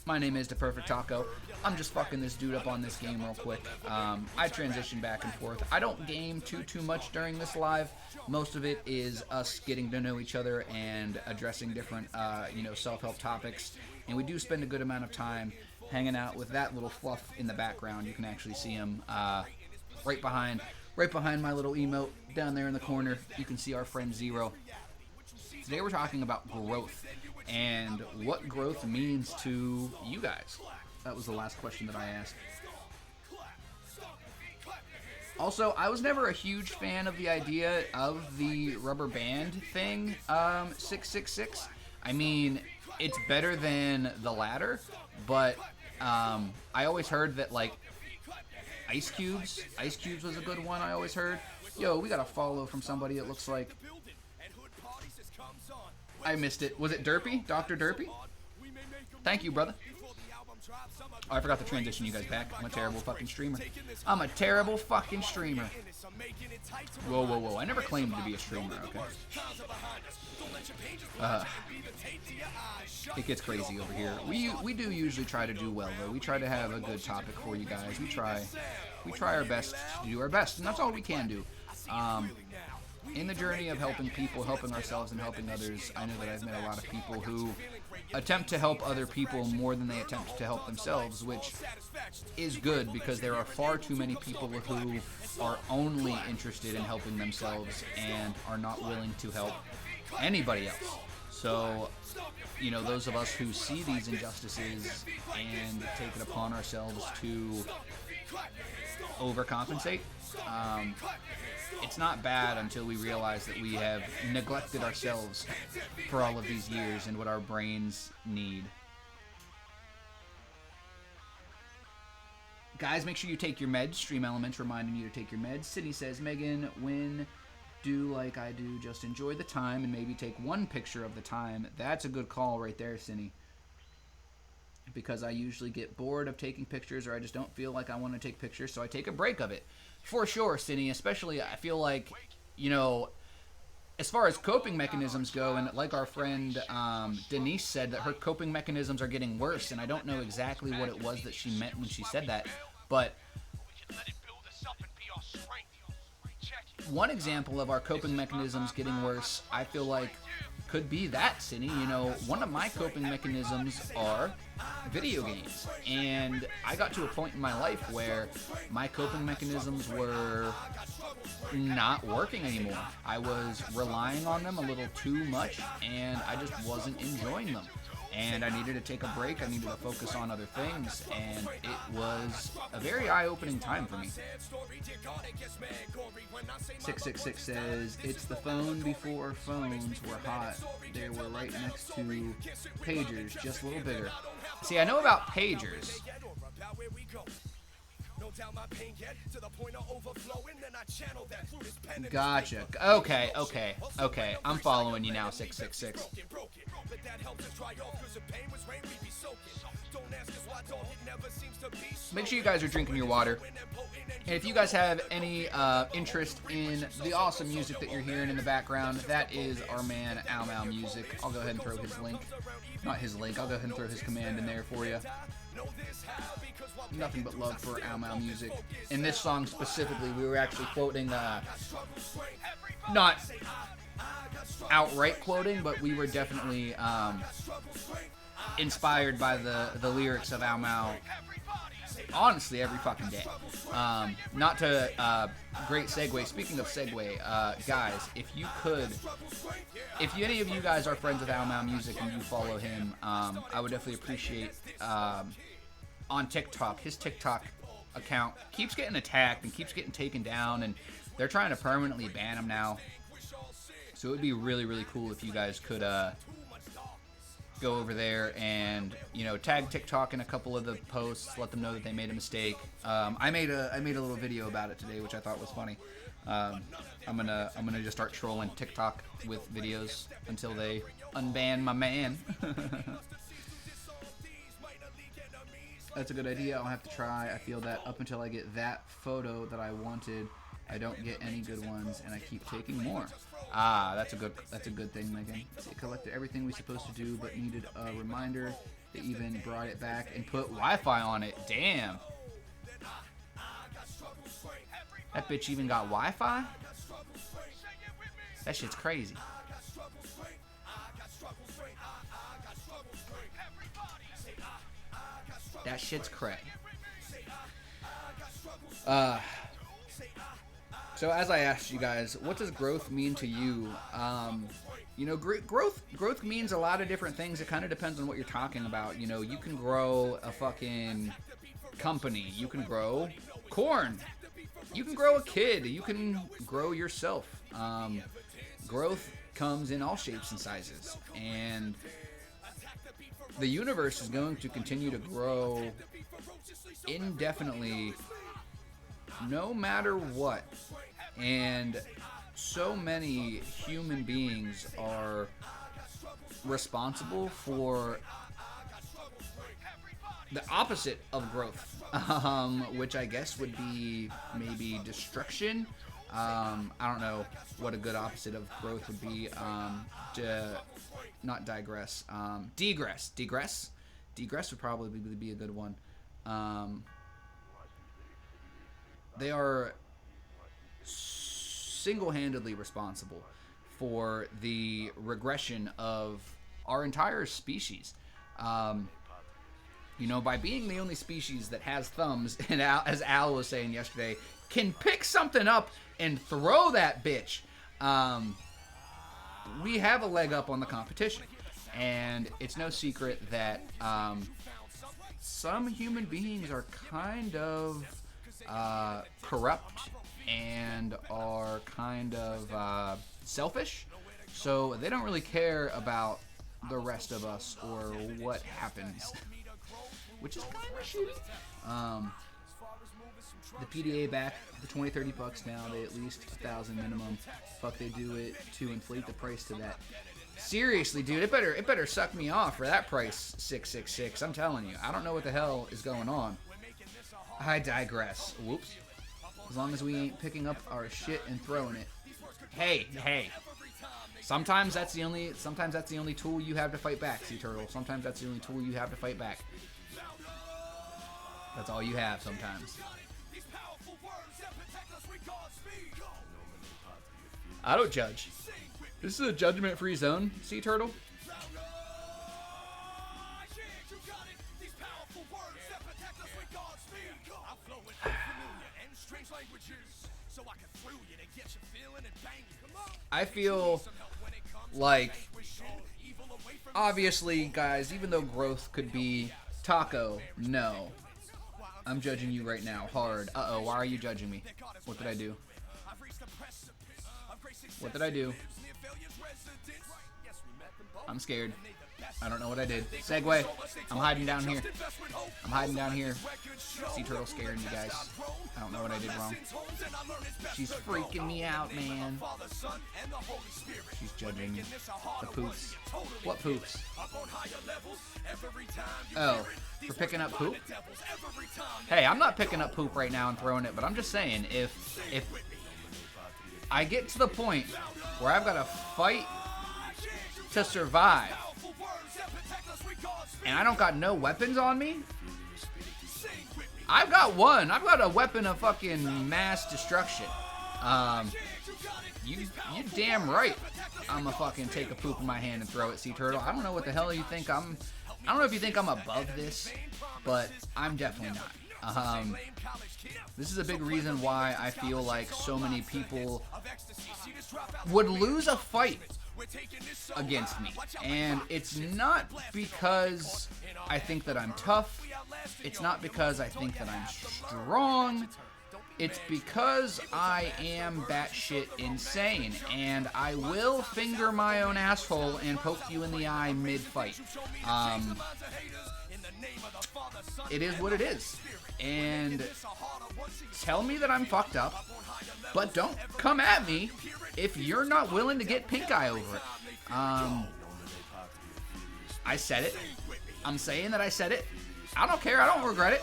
My name is The Perfect Taco. I'm just fucking this dude up on this game real quick. I transition back and forth. I don't game too much during this live. Most of it is us getting to know each other and addressing different, you know, self-help topics. And we do spend a good amount of time hanging out with that little fluff in the background. You can actually see him right behind my little emote down there in the corner. You can see our friend Zero. Today we're talking about growth and what growth means to you guys. That was the last question that I asked. Also, I was never a huge fan of the idea of the rubber band thing, 666. I mean, it's better than the latter, but I always heard that, like, Ice Cubes was a good one, I always heard. Yo, we got a follow from somebody, it looks like. I missed it. Was it Derpy? Dr. Derpy? Thank you, brother. Oh, I forgot to transition you guys back. I'm a terrible fucking streamer. I'm a terrible fucking streamer. Whoa, whoa, whoa. I never claimed to be a streamer, okay? It gets crazy over here. We do usually try to do well, though. We try to have a good topic for you guys. We try our best to do our best, and that's all we can do. In the journey of helping people, helping ourselves, and helping others, I know that I've met a lot of people who attempt to help other people more than they attempt to help themselves, which is good because there are far too many people who are only interested in helping themselves and are not willing to help anybody else. So, you know, those of us who see these injustices and take it upon ourselves to overcompensate, it's not bad until we realize that we have neglected ourselves for all of these years and what our brains need. Guys, make sure you take your meds. Stream Elements reminding you to take your meds. Sydney says, Megan, when do like I do, just enjoy the time and maybe take one picture of the time. That's a good call right there, Sydney. Because I usually get bored of taking pictures, or I just don't feel like I want to take pictures, so I take a break of it. For sure, Sydney, especially I feel like, you know, as far as coping mechanisms go, and like our friend Denise said, that her coping mechanisms are getting worse, and I don't know exactly what it was that she meant when she said that, but one example of our coping mechanisms getting worse, I feel like, could be that, Sydney. You know, one of my coping mechanisms are video games, and I got to a point in my life where my coping mechanisms were not working anymore. I was relying on them a little too much, and I just wasn't enjoying them. And I needed to take a break. I needed to focus on other things, and it was a very eye-opening time for me. 666 says, it's the phone before phones were hot. They were right next to pagers, just a little bigger. See, I know about pagers. Gotcha. Okay. I'm following you now, 666. Make sure you guys are drinking your water. And if you guys have any interest in the awesome music that you're hearing in the background, that is our man Ao Mao Music. I'll go ahead and throw his link. Not his link, I'll go ahead and throw his command in there for you. Nothing but love for Ao Mao Music. In this song specifically, we were actually quoting, not outright quoting, but we were definitely inspired by the lyrics of Ao Mao. Honestly, every fucking day. Not to great segue. Speaking of segue, guys, if any of you guys are friends with Ao Mao Music and you follow him, I would definitely appreciate on TikTok. His TikTok account keeps getting attacked and keeps getting taken down, and they're trying to permanently ban him now. So it would be really, really cool if you guys could go over there and, you know, tag TikTok in a couple of the posts, let them know that they made a mistake. I made a little video about it today, which I thought was funny. I'm gonna just start trolling TikTok with videos until they unban my man. That's a good idea. I'll have to try. I feel that up until I get that photo that I wanted, I don't get any good ones, and I keep taking more. That's a good thing, Megan. It collected everything we supposed to do, but needed a reminder. They even brought it back and put Wi-Fi on it. Damn. That bitch even got Wi-Fi? That shit's crazy. That shit's cray. So as I asked you guys, what does growth mean to you? You know, growth means a lot of different things. It kind of depends on what you're talking about. You know, you can grow a fucking company. You can grow corn. You can grow a kid. You can grow yourself. Growth comes in all shapes and sizes. And the universe is going to continue to grow indefinitely no matter what. And so many human beings are responsible for the opposite of growth, which I guess would be maybe destruction. I don't know what a good opposite of growth would be. Not digress. Degress. Degress would probably be a good one. They are single-handedly responsible for the regression of our entire species. You know, by being the only species that has thumbs, and as Al was saying yesterday, can pick something up and throw that bitch, we have a leg up on the competition. And it's no secret that some human beings are kind of corrupt and are kind of selfish, so they don't really care about the rest of us or what happens, which is kind of shitty. The PDA back the $20-$30 now. They at least 2,000 minimum. Fuck, they do it to inflate the price to that. Seriously, dude, it better suck me off for that price. 666. I'm telling you, I don't know what the hell is going on. I digress. Whoops. As long as we ain't picking up our shit and throwing it. Hey. Sometimes that's the only tool you have to fight back, Sea Turtle. Sometimes that's the only tool you have to fight back. That's all you have sometimes. I don't judge. This is a judgment-free zone, Sea Turtle. I feel like, obviously, guys, even though growth could be taco, no. I'm judging you right now, hard. Uh-oh, why are you judging me? What did I do? What did I do? I'm scared. I don't know what I did. Segway. I'm hiding down here. Sea Turtle scaring you guys. I don't know what I did wrong. She's freaking me out, man. She's judging the poops. What poops? Oh, for picking up poop? Hey, I'm not picking up poop right now and throwing it, but I'm just saying, if I get to the point where I've got to fight to survive, and I don't got no weapons on me, I've got one. I've got a weapon of fucking mass destruction. You damn right I'm gonna fucking take a poop in my hand and throw it, Sea Turtle. I don't know what the hell you think I don't know if you think I'm above this, but I'm definitely not. This is a big reason why I feel like so many people would lose a fight against me. And it's not because I think that I'm tough. It's not because I think that I'm strong. It's because I am batshit insane, and I will finger my own asshole and poke you in the eye mid-fight. It is what it is. And tell me that I'm fucked up, but don't come at me if you're not willing to get pink eye over it. I said it. I'm saying that I said it. I don't care. I don't regret it.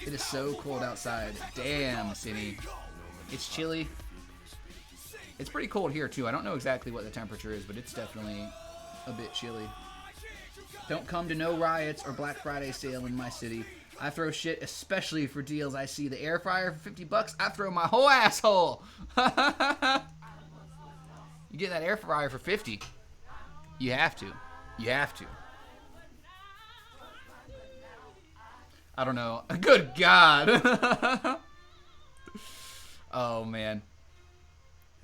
It is so cold outside. Damn, Cindy. It's chilly. It's pretty cold here, too. I don't know exactly what the temperature is, but it's definitely a bit chilly. Don't come to no riots or Black Friday sale in my city. I throw shit, especially for deals I see. The air fryer for $50, I throw my whole asshole. You get that air fryer for $50. You have to. You have to. I don't know. Good God. Oh, man.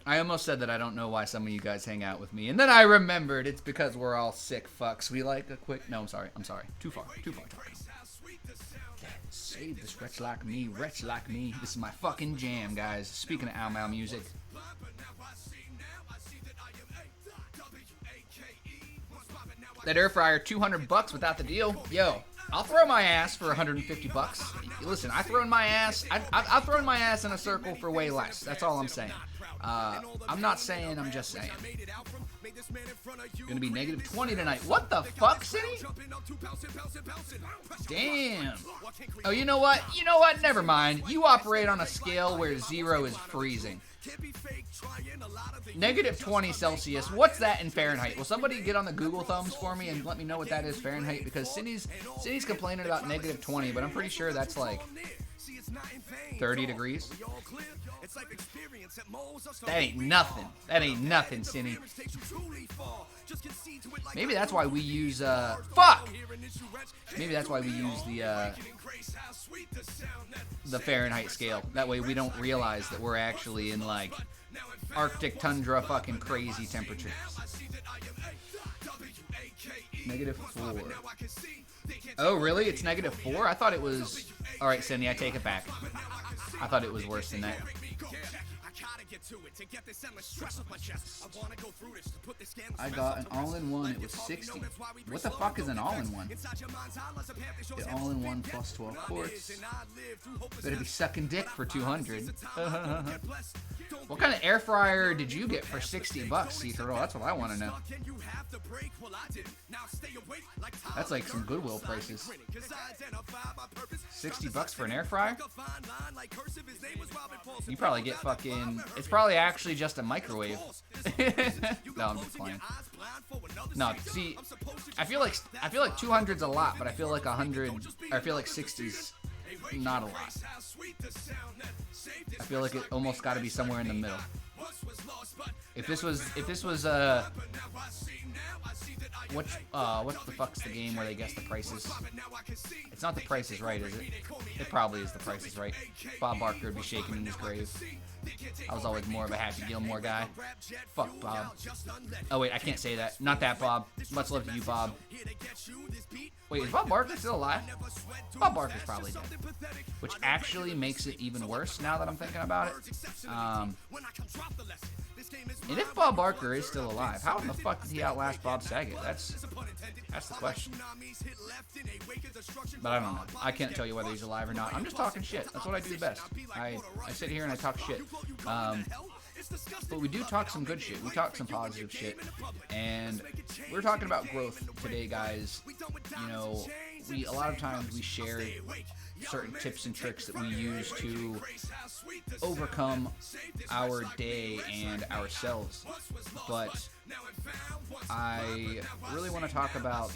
I almost said that I don't know why some of you guys hang out with me, and then I remembered it's because we're all sick fucks. We like a quick... No, I'm sorry. Too far talking. Save this wretch like me. This is my fucking jam, guys. Speaking of Ow Mau music. That air fryer, $200 without the deal. Yo, I'll throw my ass for $150. Listen, I throw in my ass. I've thrown my ass in a circle for way less. That's all I'm saying. I'm not saying. I'm just saying. Gonna be -20 tonight. What the fuck, City? Damn. Oh, you know what? Never mind. You operate on a scale where 0 is freezing. -20 Celsius. What's that in Fahrenheit? Will somebody get on the Google thumbs for me and let me know what that is Fahrenheit? Because Cindy's complaining about -20, but I'm pretty sure that's like 30 degrees. That ain't nothing. Cindy. Maybe that's why we use fuck. Maybe that's why we use the Fahrenheit scale. That way we don't realize that we're actually in like Arctic tundra fucking crazy temperatures. -4. Oh, really? It's -4? I thought it was... Alright, Cindy, I take it back. I thought it was worse than that. I got an all-in-one. It was 60. What the fuck is an all-in-one? The all-in-one plus 12 quarts. Better be sucking dick for 200. What kind of air fryer did you get for $60, C-Turtle? That's what I want to know. That's like some Goodwill prices. $60 for an air fryer? You probably get fucking... It's probably actually just a microwave. No, I'm just playing. No, see, I feel like 200's a lot, but I feel like 100, or I feel like 60's not a lot. I feel like it almost got to be somewhere in the middle. If this was what the fuck's the game where they guess the prices? It's not The Price is Right, is it? It probably is The Price is Right. Bob Barker would be shaking in his grave. I was always more of a Happy Gilmore guy. Fuck Bob. Oh wait, I can't say that. Not that Bob. Much love to you, Bob. Wait, is Bob Barker still alive? Bob Barker's probably dead. Which actually makes it even worse now that I'm thinking about it. And if Bob Barker is still alive, how in the fuck did he outlast Bob Saget? That's the question. But I don't know. I can't tell you whether he's alive or not. I'm just talking shit. That's what I do best. I sit here and I talk shit. But we do talk some good shit. We talk some positive shit. And we're talking about growth today, guys. You know, a lot of times we share certain tips and tricks that we use to overcome our day and ourselves. But I really want to talk about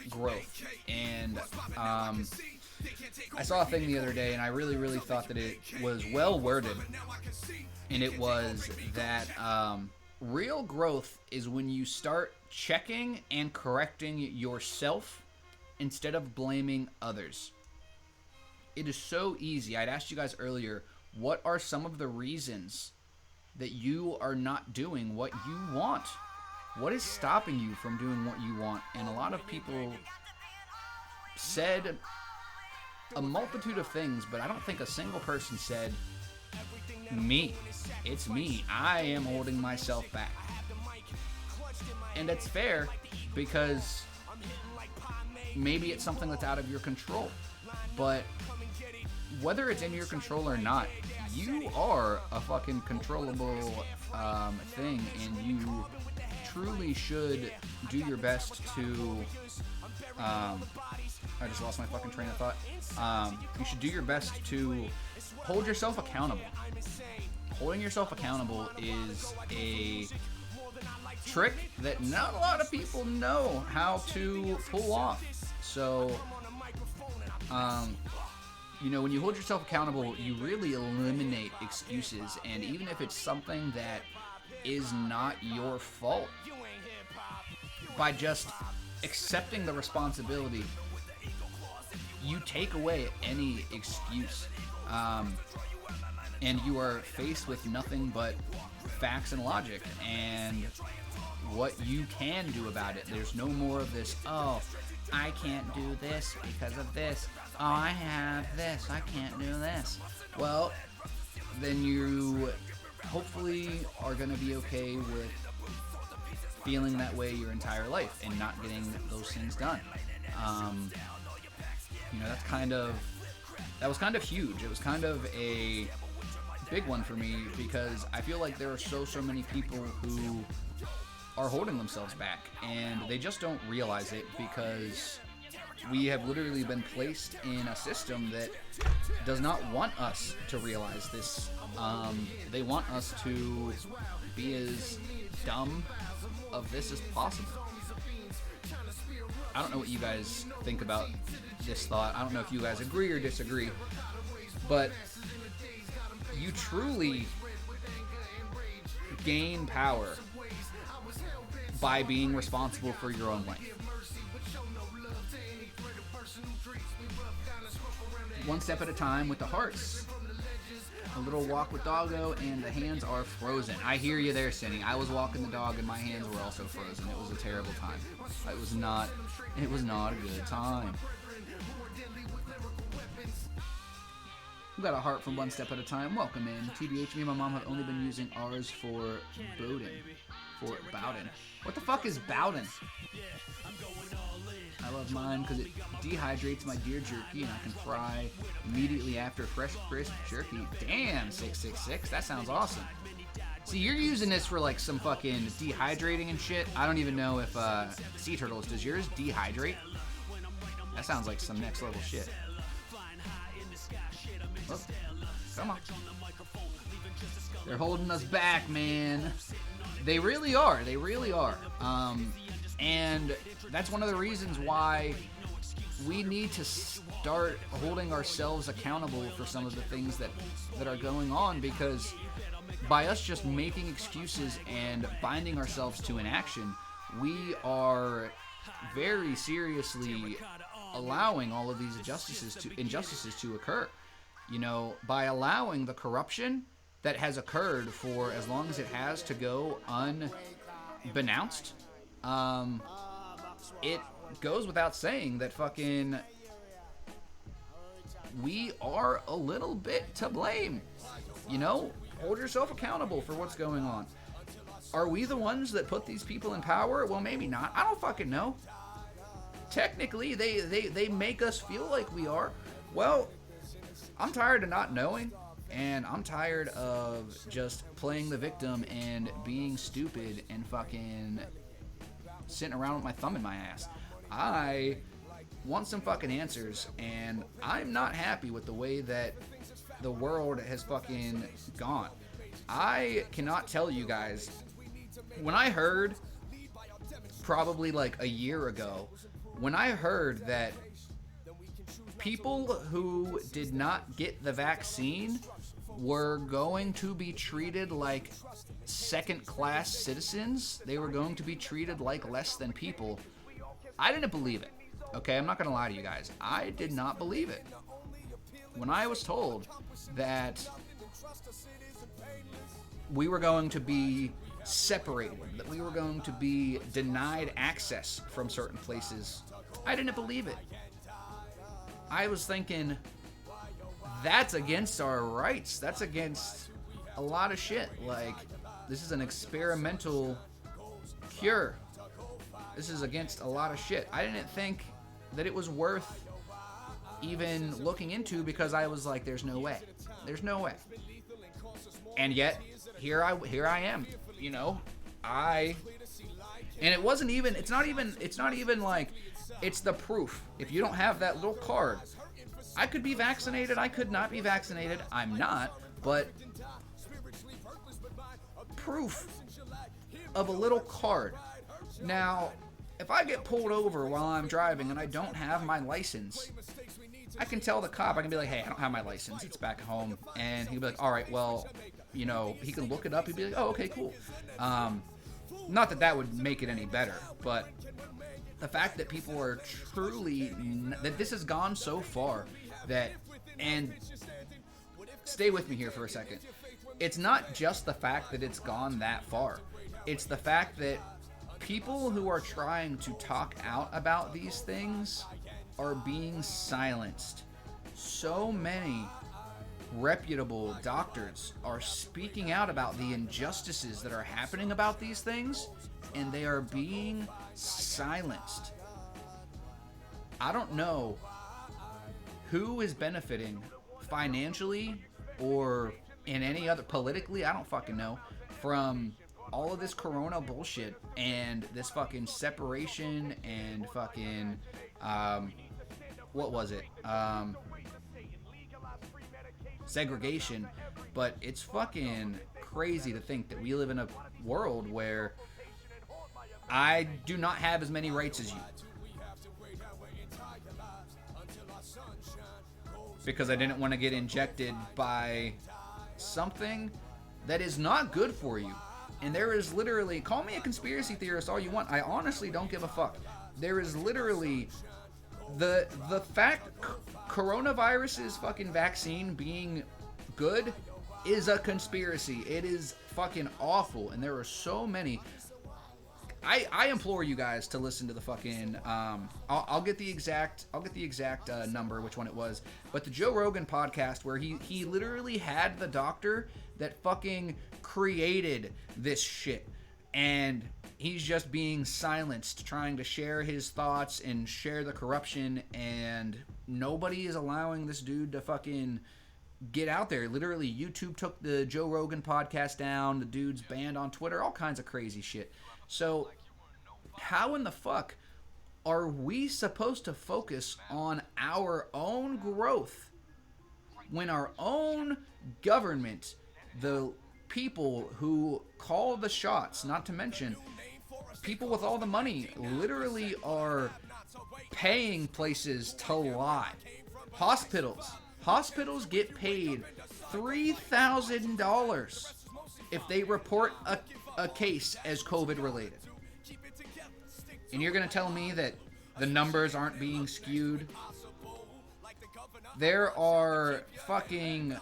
growth. And I saw a thing the other day, and I really thought that it was well worded. And it was that real growth is when you start checking and correcting yourself instead of blaming others. It is so easy. I'd asked you guys earlier, what are some of the reasons that you are not doing what you want? What is stopping you from doing what you want? And a lot of people said a multitude of things, but I don't think a single person said, me. It's me. I am holding myself back. And that's fair, because maybe it's something that's out of your control. But whether it's in your control or not, you are a fucking controllable thing, and you truly should do your best to... I just lost my fucking train of thought. You should do your best to hold yourself accountable. Holding yourself accountable is a trick that not a lot of people know how to pull off. So, you know, when you hold yourself accountable, you really eliminate excuses. And even if it's something that is not your fault, by just accepting the responsibility, you take away any excuse. and you are faced with nothing but facts and logic and what you can do about it. There's no more of this, oh, I can't do this because of this. Oh, I have this, I can't do this. Well, then you hopefully are going to be okay with feeling that way your entire life and not getting those things done. You know, that was kind of huge. It was kind of a big one for me because I feel like there are so many people who are holding themselves back and they just don't realize it because we have literally been placed in a system that does not want us to realize this. They want us to be as dumb of this as possible. I don't know what you guys think about this thought. I don't know if you guys agree or disagree, but you truly gain power by being responsible for your own life. One step at a time with the hearts. A little walk with doggo and the hands are frozen. I hear you there, Cindy. I was walking the dog and my hands were also frozen. It was a terrible time. It was not a good time. We got a heart from One Step at a Time. Welcome in. TBH, me and my mom have only been using ours for Bowden. For Bowden. What the fuck is Bowden? I love mine because it dehydrates my deer jerky and I can fry immediately after fresh, crisp jerky. Damn, 666. That sounds awesome. See, you're using this for like some fucking dehydrating and shit. I don't even know if sea turtles, does yours dehydrate? That sounds like some next level shit. Oh, come on. They're holding us back, man. They really are. They really are. And that's one of the reasons why we need to start holding ourselves accountable for some of the things that are going on, because by us just making excuses and binding ourselves to inaction, we are very seriously allowing all of these injustices to occur. You know, by allowing the corruption that has occurred for as long as it has to go unbeknownst, it goes without saying that fucking we are a little bit to blame. You know, hold yourself accountable for what's going on. Are we the ones that put these people in power? Well, maybe not. I don't fucking know. Technically, they make us feel like we are. Well, I'm tired of not knowing, and I'm tired of just playing the victim and being stupid and fucking sitting around with my thumb in my ass. I want some fucking answers, and I'm not happy with the way that the world has fucking gone. I cannot tell you guys, when I heard, probably like a year ago, when I heard that people who did not get the vaccine were going to be treated like second-class citizens, they were going to be treated like less than people, I didn't believe it. Okay, I'm not going to lie to you guys. I did not believe it. When I was told that we were going to be separated, that we were going to be denied access from certain places, I didn't believe it. I was thinking, that's against our rights. That's against a lot of shit. Like, this is an experimental cure. This is against a lot of shit. I didn't think that it was worth even looking into, because I was like, there's no way. There's no way. And yet, here I am. You know, and it wasn't even, it's not even like, it's the proof. If you don't have that little card, I could be vaccinated, I could not be vaccinated, I'm not, but proof of a little card. Now, if I get pulled over while I'm driving and I don't have my license, I can tell the cop, I can be like, hey, I don't have my license, it's back home, and he'll be like, all right, well, you know, he can look it up, he'd be like, oh, okay, cool. Not that that would make it any better, but the fact that people are truly, that this has gone so far that, and stay with me here for a second. It's not just the fact that it's gone that far. It's the fact that people who are trying to talk out about these things are being silenced. So many reputable doctors are speaking out about the injustices that are happening about these things, and they are being silenced. I don't know who is benefiting financially or in any other, politically, I don't fucking know, from all of this corona bullshit and this fucking separation and fucking, what was it? Segregation. But it's fucking crazy to think that we live in a world where I do not have as many rights as you. Because I didn't want to get injected by something that is not good for you. And there is literally, call me a conspiracy theorist all you want, I honestly don't give a fuck. There is literally the fact coronavirus's fucking vaccine being good is a conspiracy. It is fucking awful, and there are so many. I implore you guys to listen to the fucking I'll get the exact number, which one it was, but the Joe Rogan podcast where he literally had the doctor that fucking created this shit, and he's just being silenced, trying to share his thoughts and share the corruption, and nobody is allowing this dude to fucking get out there. Literally, YouTube took the Joe Rogan podcast down, the dude's banned on Twitter, all kinds of crazy shit. So, how in the fuck are we supposed to focus on our own growth when our own government, the people who call the shots, not to mention people with all the money, literally are paying places to lie? Hospitals get paid $3,000 if they report a case as COVID related. And you're going to tell me that the numbers aren't being skewed? There are fucking,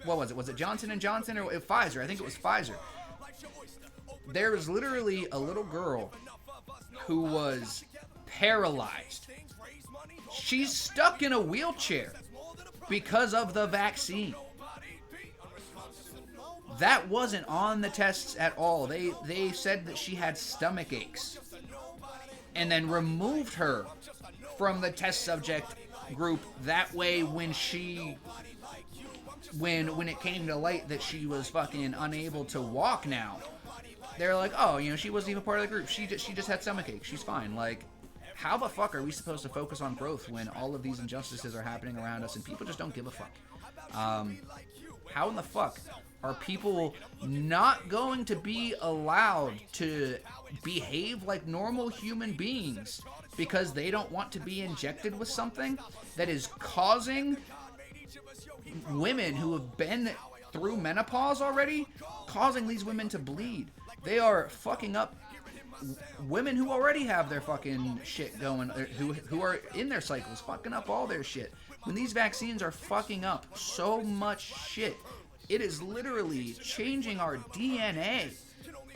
what was it? Was it Johnson & Johnson or Pfizer? I think it was Pfizer. There was literally a little girl who was paralyzed. She's stuck in a wheelchair because of the vaccine. That wasn't on the tests at all. They said that she had stomach aches and then removed her from the test subject group. That way when it came to light that she was fucking unable to walk now, they're like, oh, she wasn't even part of the group. She just had stomach aches. She's fine. Like, how the fuck are we supposed to focus on growth when all of these injustices are happening around us and people just don't give a fuck? How in the fuck are people not going to be allowed to behave like normal human beings because they don't want to be injected with something that is causing women who have been through menopause already, causing these women to bleed? They are fucking up women who already have their fucking shit going, who are in their cycles, fucking up all their shit. When these vaccines are fucking up so much shit, it is literally changing our DNA.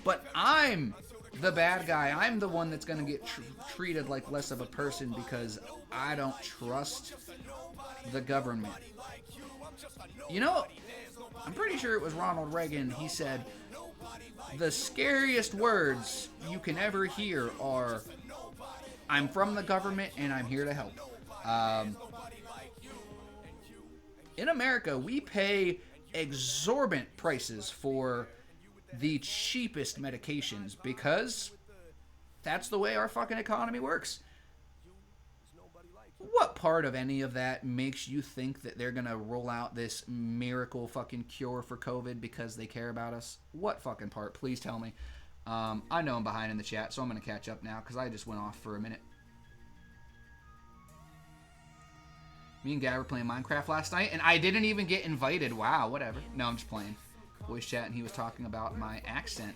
But I'm the bad guy. I'm the one that's going to get treated like less of a person because I don't trust the government. I'm pretty sure it was Ronald Reagan. He said, the scariest words you can ever hear are, I'm from the government and I'm here to help. In America, we pay exorbitant prices for the cheapest medications because that's the way our fucking economy works. What part of any of that makes you think that they're gonna roll out this miracle fucking cure for COVID because they care about us? What fucking part? Please tell me. I know I'm behind in the chat, so I'm gonna catch up now because I just went off for a minute. Me and Gab were playing Minecraft last night, and I didn't even get invited. Wow, whatever. No, I'm just playing. Voice chat, and he was talking about my accent.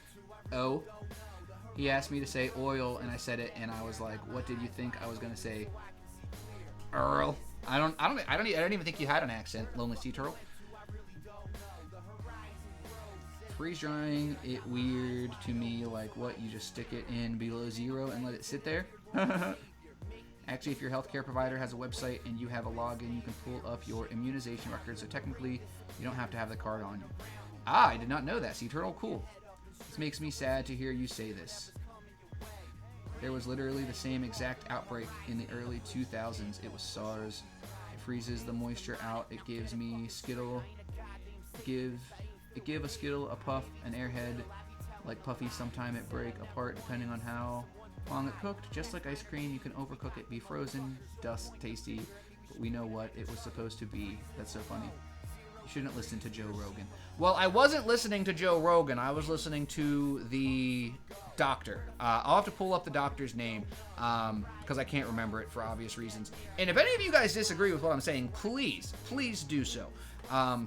Oh. He asked me to say oil, and I said it, and I was like, what did you think I was going to say? Earl. I don't even think you had an accent, Lonely Sea Turtle. Freeze drying it weird to me, like what, you just stick it in below zero and let it sit there? Actually, if your healthcare provider has a website and you have a login, you can pull up your immunization record, so technically you don't have to have the card on you. Ah, I did not know that, Sea Turtle. Cool. This makes me sad to hear you say this. There was literally the same exact outbreak in the early 2000s. It was SARS. It freezes the moisture out. It gives me Skittle. Give a Skittle, a Puff, an Airhead. Like Puffy, sometime it break apart depending on how long it cooked. Just like ice cream, you can overcook it, be frozen, dust, tasty. But we know what it was supposed to be. That's so funny. You shouldn't listen to Joe Rogan. Well, I wasn't listening to Joe Rogan. I was listening to the doctor. I'll have to pull up the doctor's name because I can't remember it for obvious reasons. And if any of you guys disagree with what I'm saying, please do so.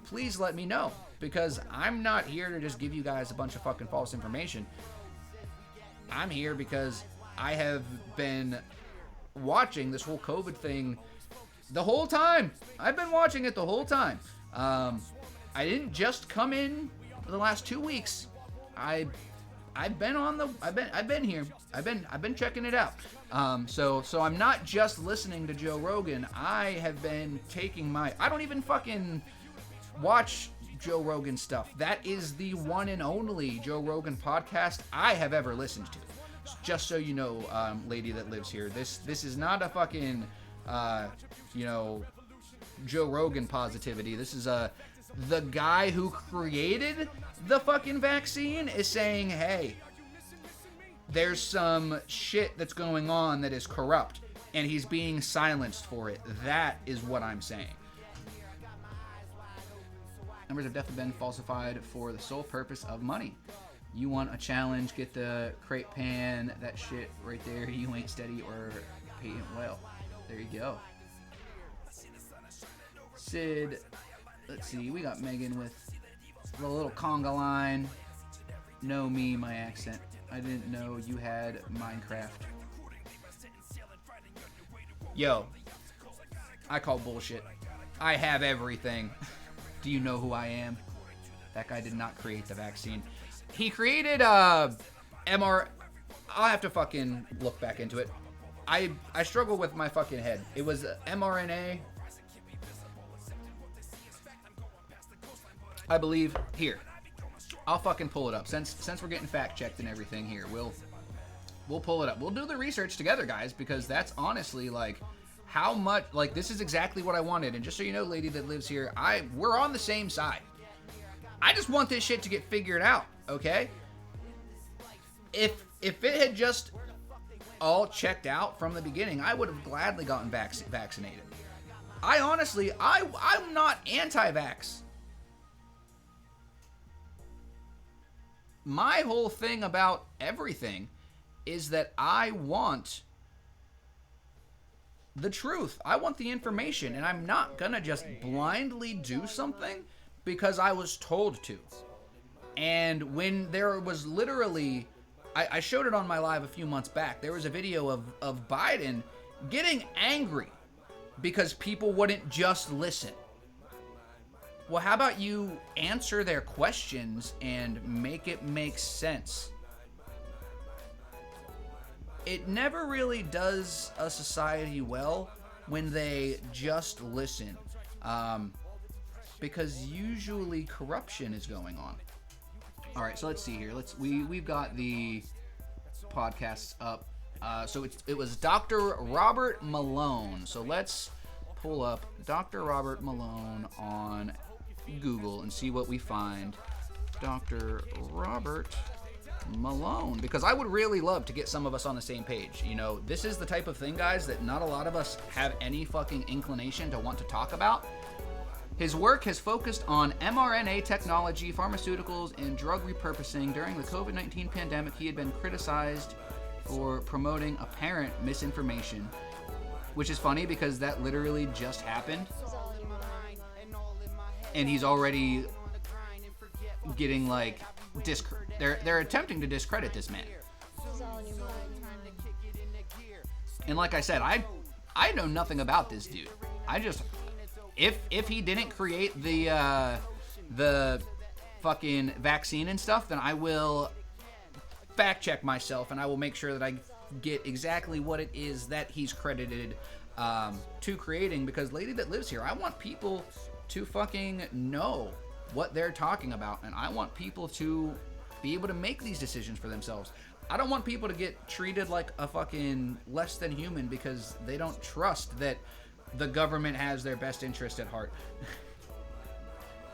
Please let me know, because I'm not here to just give you guys a bunch of fucking false information. I'm here because I have been watching this whole COVID thing the whole time. I've been watching it the whole time. I didn't just come in for the last 2 weeks. I've been here. I've been checking it out. So I'm not just listening to Joe Rogan. I have been taking I don't even fucking watch Joe Rogan stuff. That is the one and only Joe Rogan podcast I have ever listened to. Just so you know, lady that lives here, this is not a fucking Joe Rogan positivity. This is the guy who created the fucking vaccine is saying, hey, there's some shit that's going on that is corrupt, and he's being silenced for it. That is what I'm saying. Numbers have definitely been falsified for the sole purpose of money. You want a challenge, get the crate pan, that shit right there. You ain't steady or paying well. There you go. Sid, let's see, we got Megan with the little conga line. Know me, my accent. I didn't know you had Minecraft. Yo, I call bullshit. I have everything. Do you know who I am? That guy did not create the vaccine. He created I'll have to fucking look back into it. I struggle with my fucking head. It was mRNA. I believe here. I'll fucking pull it up. Since we're getting fact checked and everything here, we'll pull it up. We'll do the research together, guys, because that's honestly like how much, like, this is exactly what I wanted. And just so you know, lady that lives here, we're on the same side. I just want this shit to get figured out, okay? If it had just all checked out from the beginning, I would have gladly gotten vaccinated. I'm not anti-vax. My whole thing about everything is that I want the truth. I want the information, and I'm not gonna just blindly do something because I was told to. And when there was literally, I showed it on my live a few months back, there was a video of Biden getting angry because people wouldn't just listen. Well, how about you answer their questions and make it make sense? It never really does a society well when they just listen, because usually corruption is going on. All right, so let's see here. We've got the podcasts up. So it was Dr. Robert Malone. So let's pull up Dr. Robert Malone on Google and see what we find. Dr. Robert Malone, because I would really love to get some of us on the same page. You know, this is the type of thing, guys, that not a lot of us have any fucking inclination to want to talk about. His work has focused on mRNA technology, pharmaceuticals, and drug repurposing. During the COVID-19 pandemic, he had been criticized for promoting apparent misinformation, which is funny because that literally just happened. And he's already getting like they're attempting to discredit this man. And like I said, I know nothing about this dude. if he didn't create the fucking vaccine and stuff, then I will fact check myself and I will make sure that I get exactly what it is that he's credited to creating, because Lady That Lives Here, I want people to fucking know what they're talking about, and I want people to be able to make these decisions for themselves. I don't want people to get treated like a fucking less than human because they don't trust that the government has their best interest at heart.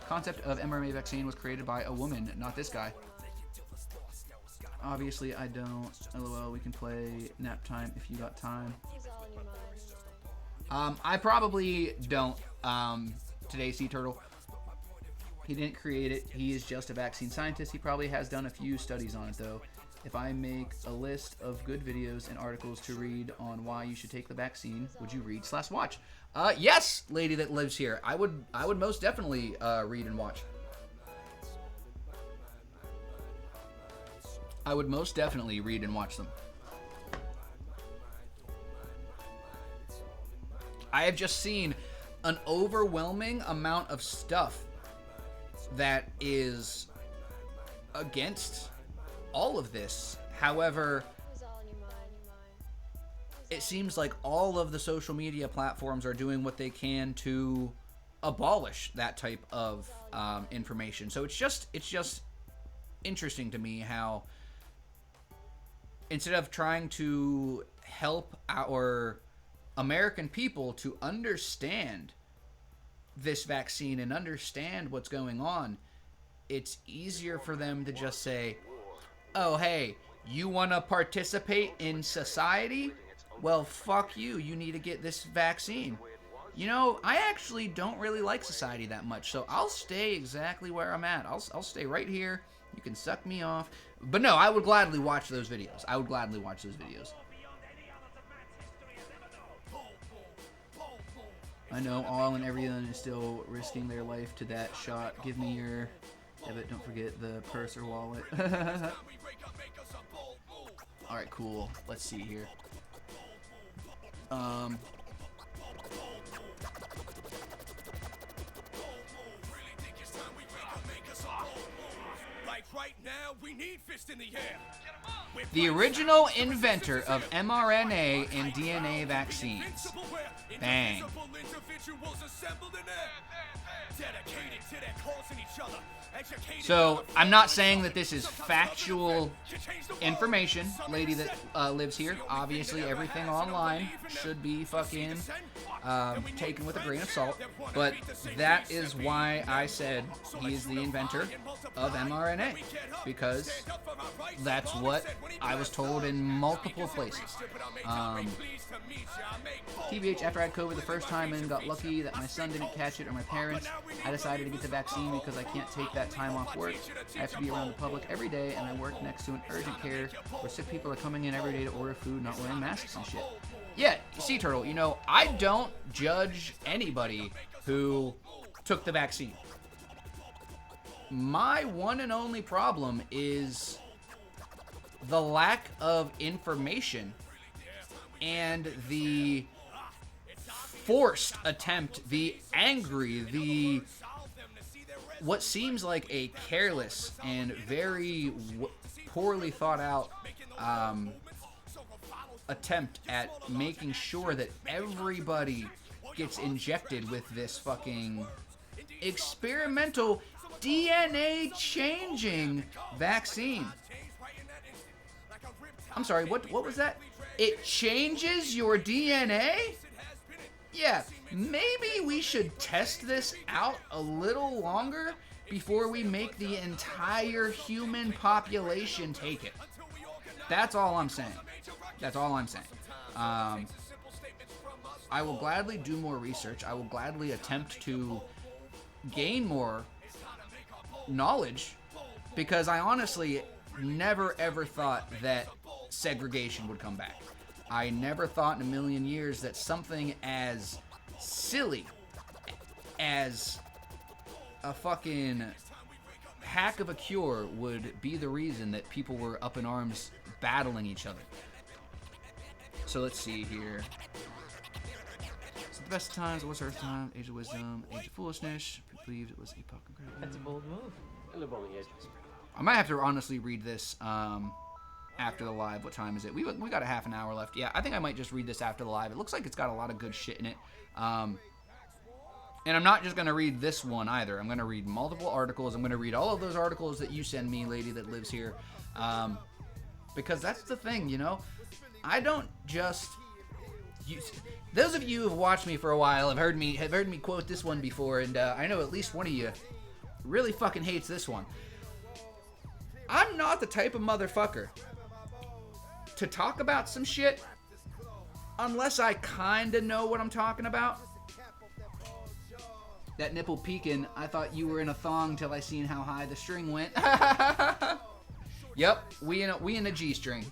Concept of mRNA vaccine was created by a woman, not this guy. Obviously, I don't. LOL, we can play nap time if you got time. I probably don't. Today, Sea Turtle. He didn't create it. He is just a vaccine scientist. He probably has done a few studies on it, though. If I make a list of good videos and articles to read on why you should take the vaccine, would you read/watch? Yes, Lady That Lives Here. I would most definitely read and watch. I would most definitely read and watch them. I have just seen an overwhelming amount of stuff that is against all of this. However, it seems like all of the social media platforms are doing what they can to abolish that type of information. So it's just interesting to me how instead of trying to help our American people to understand this vaccine and understand what's going on, it's easier for them to just say, oh, hey, you want to participate in society? Well, fuck you. You need to get this vaccine. You know, I actually don't really like society that much, so I'll stay exactly where I'm at. I'll stay right here. You can suck me off. But no, I would gladly watch those videos. I would gladly watch those videos. I know all and everyone is still risking their life to that shot. Give me your debit. Don't forget the purse or wallet. Alright, cool. Let's see here. Right now, we need fist in the air. The original inventor of mRNA and DNA vaccines. Bang. So, I'm not saying that this is factual information, Lady That Lives Here. Obviously, everything online should be fucking taken with a grain of salt. But that is why I said he is the inventor of mRNA. Because that's what I was told in multiple places. TBH, after I had COVID the first time and got lucky that my son didn't catch it or my parents, I decided to get the vaccine because I can't take that time off work. I have to be around the public every day, and I work next to an urgent care where sick people are coming in every day to order food, not wearing masks and shit. Yeah, Sea Turtle, you know, I don't judge anybody who took the vaccine. My one and only problem is the lack of information and the forced attempt, the angry, the what seems like a careless and very poorly thought out attempt at making sure that everybody gets injected with this fucking experimental DNA changing vaccine. I'm sorry, what was that? It changes your DNA? Yeah, maybe we should test this out a little longer before we make the entire human population take it. That's all I'm saying. That's all I'm saying. I will gladly do more research. I will gladly attempt to gain more knowledge, because I honestly never ever thought that segregation would come back. I never thought in a million years that something as silly as a fucking hack of a cure would be the reason that people were up in arms battling each other. So let's see here. At the best of times, what's Earth time? Age of wisdom, age of foolishness. People believed it was epoch incredible. That's a bold move. I live on the edges. I might have to honestly read this after the live. What time is it? We got a half an hour left. Yeah, I think I might just read this after the live. It looks like it's got a lot of good shit in it. And I'm not just going to read this one either. I'm going to read multiple articles. I'm going to read all of those articles that you send me, lady that lives here. Because that's the thing, you know? I don't just... those of you who have watched me for a while have heard me quote this one before, and I know at least one of you really fucking hates this one. I'm not the type of motherfucker to talk about some shit unless I kinda know what I'm talking about. That nipple peeking, I thought you were in a thong till I seen how high the string went. Yep, we in a G-string.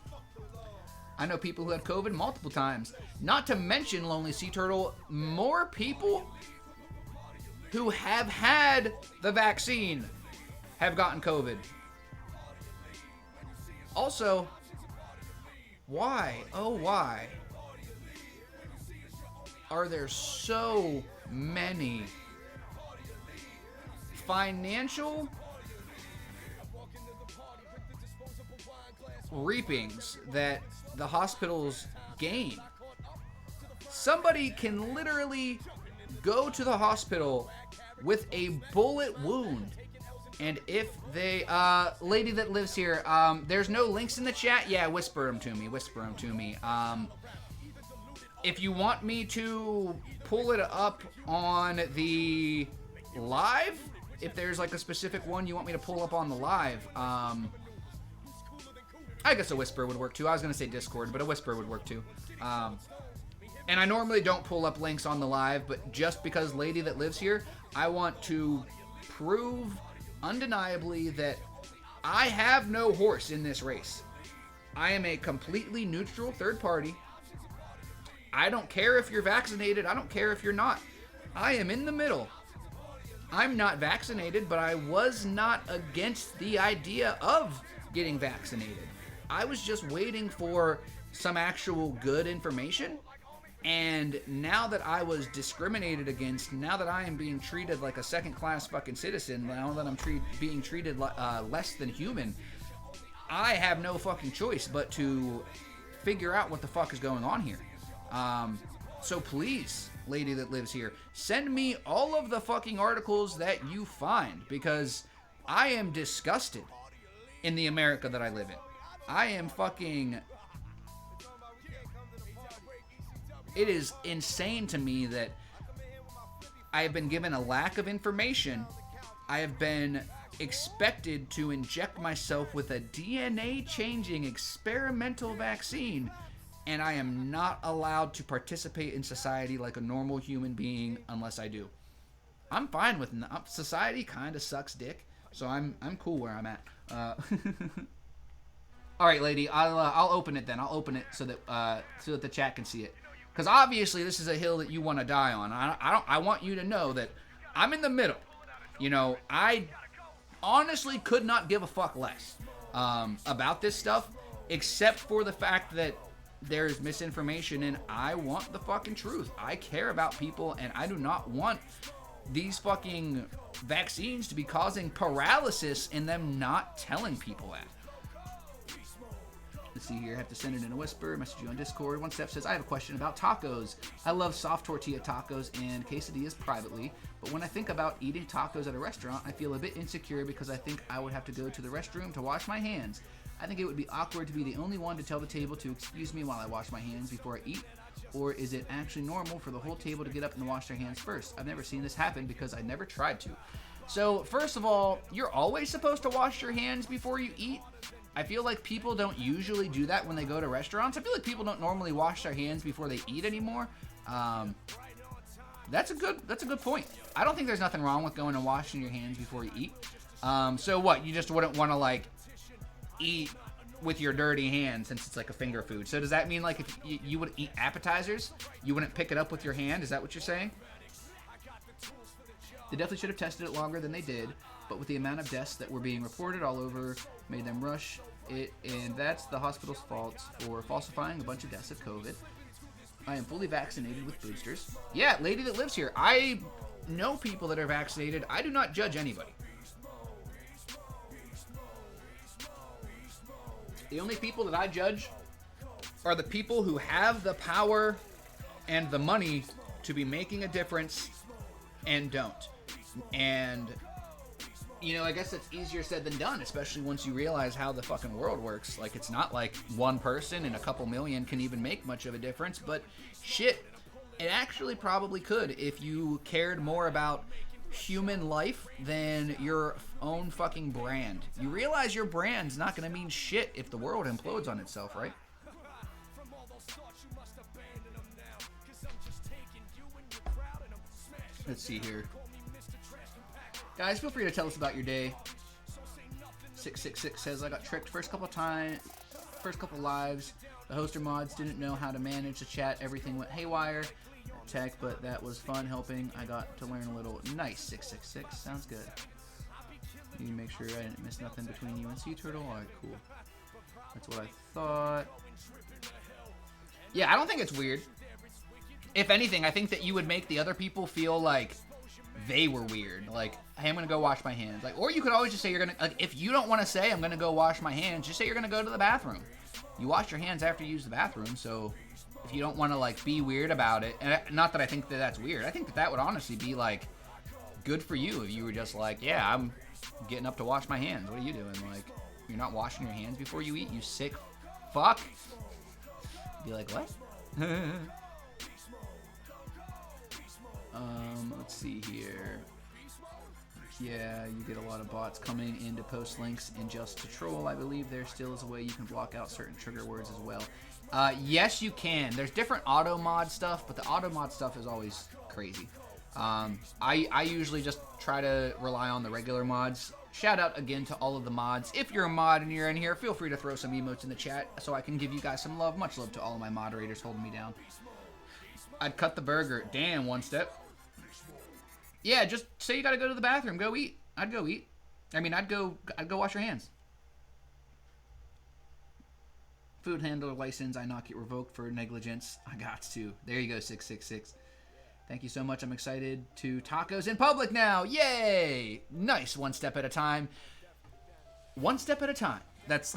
I know people who have COVID multiple times. Not to mention, Lonely Sea Turtle, more people who have had the vaccine have gotten COVID. Also, why, oh why, are there so many financial reapings that the hospitals gain? Somebody can literally go to the hospital with a bullet wound, and if they, lady that lives here, there's no links in the chat. Yeah, whisper them to me. If you want me to pull it up on the live, if there's like a specific one you want me to pull up on the live, I guess a whisper would work too. I was going to say Discord, but a whisper would work too. And I normally don't pull up links on the live, but just because lady that lives here, I want to prove undeniably that I have no horse in this race. I am a completely neutral third party. I don't care if you're vaccinated. I don't care if you're not. I am in the middle. I'm not vaccinated, but I was not against the idea of getting vaccinated. I was just waiting for some actual good information. And now that I was discriminated against, now that I am being treated like a second-class fucking citizen, now that I'm being treated less than human, I have no fucking choice but to figure out what the fuck is going on here. So please, lady that lives here, send me all of the fucking articles that you find, because I am disgusted in the America that I live in. I am fucking... It is insane to me that I have been given a lack of information. I have been expected to inject myself with a DNA-changing experimental vaccine, and I am not allowed to participate in society like a normal human being unless I do. I'm fine with society. Kind of sucks dick, so I'm cool where I'm at. All right, lady, I'll open it then. I'll open it so that the chat can see it. Because obviously this is a hill that you want to die on. I want you to know that I'm in the middle. You know, I honestly could not give a fuck less about this stuff, except for the fact that there's misinformation, and I want the fucking truth. I care about people, and I do not want these fucking vaccines to be causing paralysis and them not telling people that. Let's see here. I have to send it in a whisper. Message you on Discord. One Step says, I have a question about tacos. I love soft tortilla tacos and quesadillas privately, but when I think about eating tacos at a restaurant, I feel a bit insecure because I think I would have to go to the restroom to wash my hands. I think it would be awkward to be the only one to tell the table to excuse me while I wash my hands before I eat. Or is it actually normal for the whole table to get up and wash their hands first? I've never seen this happen because I never tried to. So, first of all, you're always supposed to wash your hands before you eat. I feel like people don't usually do that when they go to restaurants. I feel like people don't normally wash their hands before they eat anymore. That's a good point. I don't think there's nothing wrong with going and washing your hands before you eat. So what? You just wouldn't want to like eat with your dirty hands since it's like a finger food. So does that mean like if you would eat appetizers, you wouldn't pick it up with your hand? Is that what you're saying? They definitely should have tested it longer than they did, but with the amount of deaths that were being reported all over, made them rush it, and that's the hospital's fault for falsifying a bunch of deaths of COVID. I am fully vaccinated with boosters. Yeah, lady that lives here. I know people that are vaccinated. I do not judge anybody. The only people that I judge are the people who have the power and the money to be making a difference and don't. And, you know, I guess it's easier said than done, especially once you realize how the fucking world works. Like, it's not like one person in a couple million can even make much of a difference, but shit, it actually probably could if you cared more about human life than your own fucking brand. You realize your brand's not going to mean shit if the world implodes on itself, right? Let's see here. Guys, feel free to tell us about your day. 666 says, I got tricked first couple lives. The hoster mods didn't know how to manage the chat. Everything went haywire. Tech, but that was fun helping. I got to learn a little. Nice, 666. Sounds good. You make sure I didn't miss nothing between you and Sea Turtle. Alright, cool. That's what I thought. Yeah, I don't think it's weird. If anything, I think that you would make the other people feel like they were weird. Like, hey, I'm gonna go wash my hands. Like, or you could always just say you're gonna, like, if you don't want to say I'm gonna go wash my hands, just say you're gonna go to the bathroom. You wash your hands after you use the bathroom, so if you don't want to, like, be weird about it, and not that I think that that's weird, I think that that would honestly be, like, good for you if you were just like, yeah, I'm getting up to wash my hands. What are you doing? Like, you're not washing your hands before you eat, you sick fuck? Be like, what? Let's see here. Yeah, you get a lot of bots coming in to post links and just to troll. I believe there still is a way you can block out certain trigger words as well. Yes, you can. There's different auto mod stuff, but the auto mod stuff is always crazy. I usually just try to rely on the regular mods. Shout out again to all of the mods. If you're a mod and you're in here, feel free to throw some emotes in the chat so I can give you guys some love. Much love to all of my moderators holding me down. I'd cut the burger. Damn, one step. Yeah, just say you gotta go to the bathroom. Go eat. I'd go eat. I mean, I'd go wash your hands. Food handler license, I not get revoked for negligence. I got to. There you go, 666. Thank you so much. I'm excited to tacos in public now. Yay! Nice. One step at a time. One step at a time. That's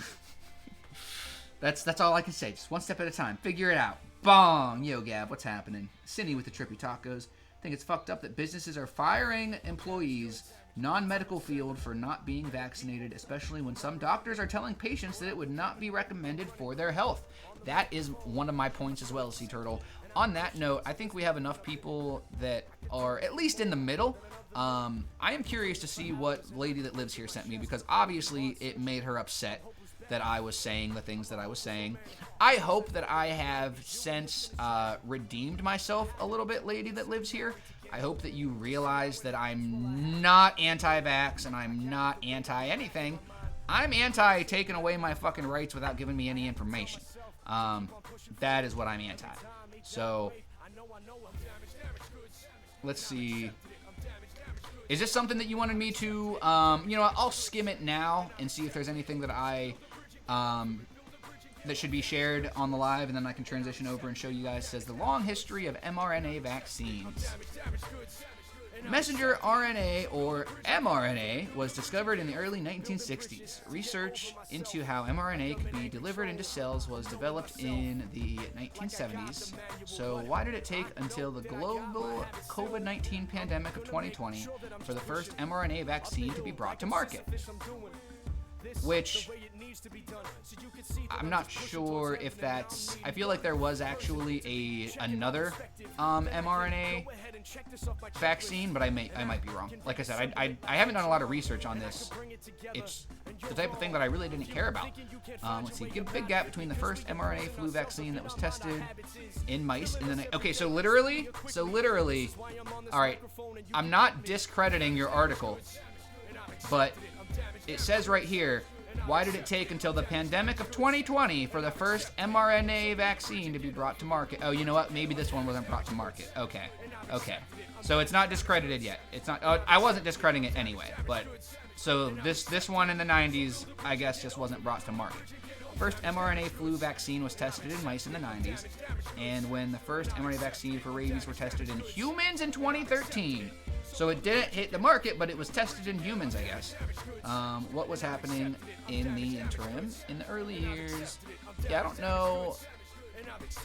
all I can say. Just one step at a time. Figure it out. Bong! Yo, Gab, what's happening? Cindy with the trippy tacos. I think it's fucked up that businesses are firing employees, non-medical field, for not being vaccinated, especially when some doctors are telling patients that it would not be recommended for their health. That is one of my points as well, Sea Turtle. On that note, I think we have enough people that are at least in the middle. I am curious to see what lady that lives here sent me, because obviously it made her upset that I was saying the things that I was saying. I hope that I have since redeemed myself a little bit, lady that lives here. I hope that you realize that I'm not anti-vax and I'm not anti-anything. I'm anti-taking away my fucking rights without giving me any information. That is what I'm anti. So, let's see. Is this something that you wanted me to, you know, I'll skim it now and see if there's anything that that should be shared on the live, and then I can transition over and show you guys. It says the long history of mRNA vaccines. Messenger RNA, or mRNA, was discovered in the early 1960s. Research into how mRNA could be delivered into cells was developed in the 1970s. So why did it take until the global COVID-19 pandemic of 2020 for the first mRNA vaccine to be brought to market? Which, I'm not sure if that's, I feel like there was actually another mRNA vaccine, but I might be wrong. Like I said, I haven't done a lot of research on this. It's the type of thing that I really didn't care about. Let's see, give a big gap between the first mRNA flu vaccine that was tested in mice and then, okay, so literally, all right, I'm not discrediting your article, but it says right here, why did it take until the pandemic of 2020 for the first mRNA vaccine to be brought to market? Oh, you know what? Maybe this one wasn't brought to market. Okay. So it's not discredited yet. It's not. I wasn't discrediting it anyway. But so this one in the 90s, I guess, just wasn't brought to market. first mRNA flu vaccine was tested in mice in the 90s, and when the first mRNA vaccine for rabies were tested in humans in 2013. So it didn't hit the market, but it was tested in humans, I guess. What was happening in the interim, in the early years? Yeah, I don't know.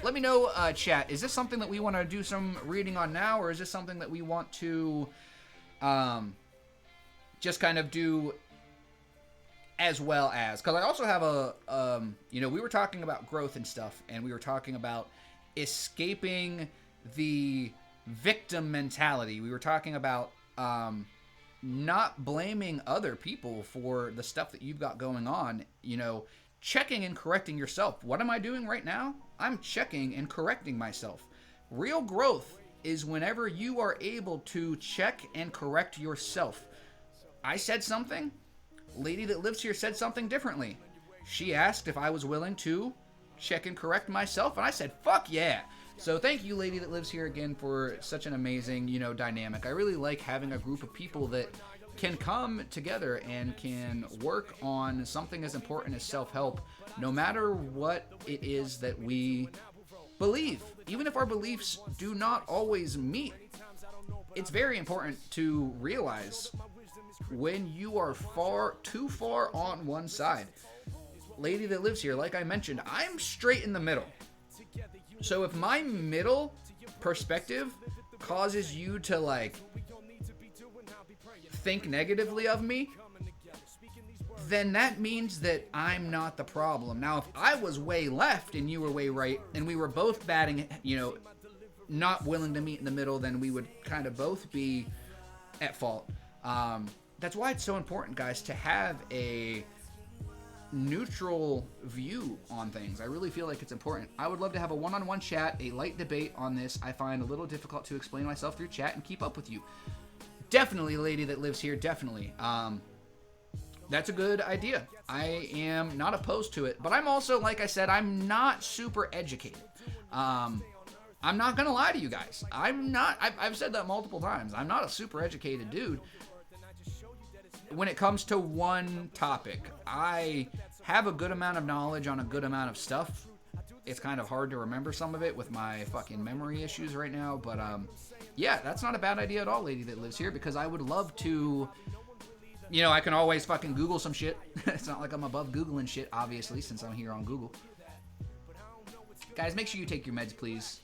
Let me know, chat. Is this something that we want to do some reading on now, or is this something that we want to just kind of do as well as? Because I also have a, we were talking about growth and stuff, and we were talking about escaping the victim mentality. We were talking about not blaming other people for the stuff that you've got going on, checking and correcting yourself. What am I doing right now? I'm checking and correcting myself. Real growth is whenever you are able to check and correct yourself. I said something. Lady that lives here said something differently. She asked if I was willing to check and correct myself, and I said, fuck yeah. So thank you, lady that lives here, again, for such an amazing, dynamic. I really like having a group of people that can come together and can work on something as important as self-help, no matter what it is that we believe. Even if our beliefs do not always meet, it's very important to realize when you are too far on one side. Lady that lives here, like I mentioned, I'm straight in the middle. So if my middle perspective causes you to think negatively of me, then that means that I'm not the problem. Now, if I was way left and you were way right, and we were both batting, not willing to meet in the middle, then we would kind of both be at fault. That's why it's so important, guys, to have a neutral view on things. I really feel like it's important. I would love to have a one-on-one chat, a light debate on this. I find a little difficult to explain myself through chat and keep up with you. Definitely, lady that lives here, definitely. That's a good idea. I am not opposed to it, but I'm also, like I said, I'm not super educated. I'm not gonna lie to you guys. I've said that multiple times. I'm not a super educated dude when it comes to one topic. I have a good amount of knowledge on a good amount of stuff. It's kind of hard to remember some of it with my fucking memory issues right now, but yeah, that's not a bad idea at all, lady that lives here, because I would love to, I can always fucking Google some shit. It's not like I'm above Googling shit, obviously, since I'm here on Google. Guys, make sure you take your meds, please.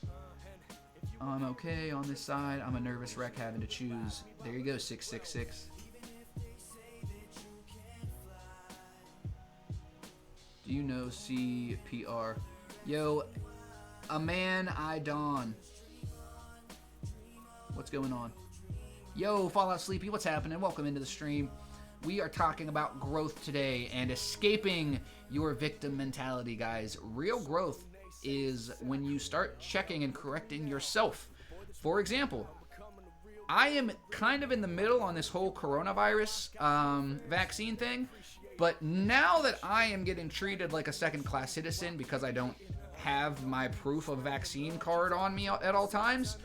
I'm okay on this side. I'm a nervous wreck having to choose. There you go, 666. Do you know CPR? Yo, a man I dawn. What's going on? Yo, Fallout Sleepy, what's happening? Welcome into the stream. We are talking about growth today and escaping your victim mentality, guys. Real growth is when you start checking and correcting yourself. For example, I am kind of in the middle on this whole coronavirus vaccine thing, but now that I am getting treated like a second-class citizen because I don't have my proof of vaccine card on me at all times,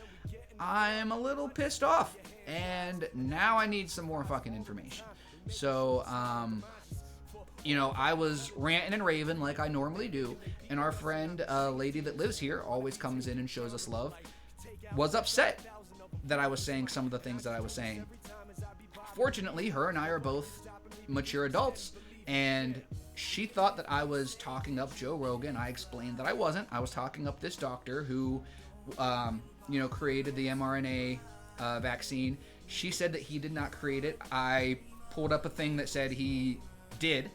I'm a little pissed off, and now I need some more fucking information. So, I was ranting and raving like I normally do, and our friend, lady that lives here, always comes in and shows us love, was upset that I was saying some of the things that I was saying. Fortunately, her and I are both mature adults, and she thought that I was talking up Joe Rogan. I explained that I wasn't. I was talking up this doctor who, created the mRNA vaccine. She said that he did not create it. I pulled up a thing that said he did.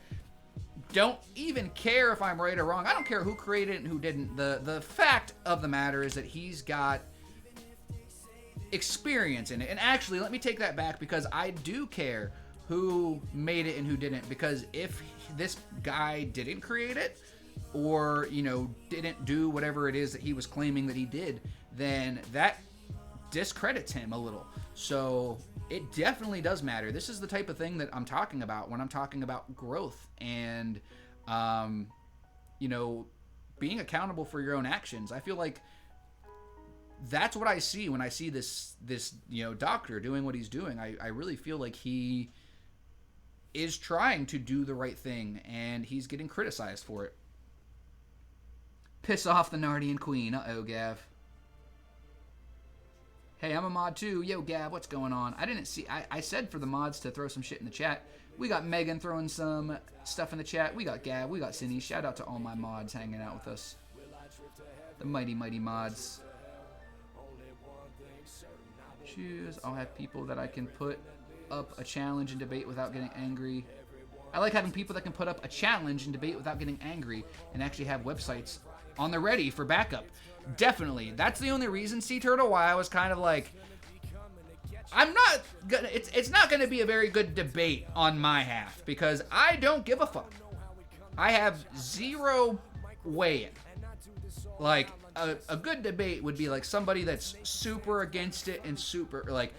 Don't even care if I'm right or wrong. I don't care who created it and who didn't. The fact of the matter is that he's got experience in it. And actually, let me take that back, because I do care who made it and who didn't, because if this guy didn't create it, or didn't do whatever it is that he was claiming that he did, then that discredits him a little. So it definitely does matter. This is the type of thing that I'm talking about when I'm talking about growth and being accountable for your own actions. I feel like that's what I see when I see this doctor doing what he's doing. I really feel like he is trying to do the right thing, and he's getting criticized for it. Piss off the Nardian Queen. Uh-oh, Gav. Hey, I'm a mod too. Yo, Gav, what's going on? I didn't see... I said for the mods to throw some shit in the chat. We got Megan throwing some stuff in the chat. We got Gav. We got Cindy. Shout out to all my mods hanging out with us. The mighty, mighty mods. Choose. I'll have people that I can put up a challenge and debate without getting angry. I like having people that can put up a challenge and debate without getting angry and actually have websites on the ready for backup. Definitely. That's the only reason, Sea Turtle, why I was kind of like, I'm not gonna, it's not gonna be a very good debate on my half because I don't give a fuck. I have zero weigh in. Like, a good debate would be like somebody that's super against it and super, like,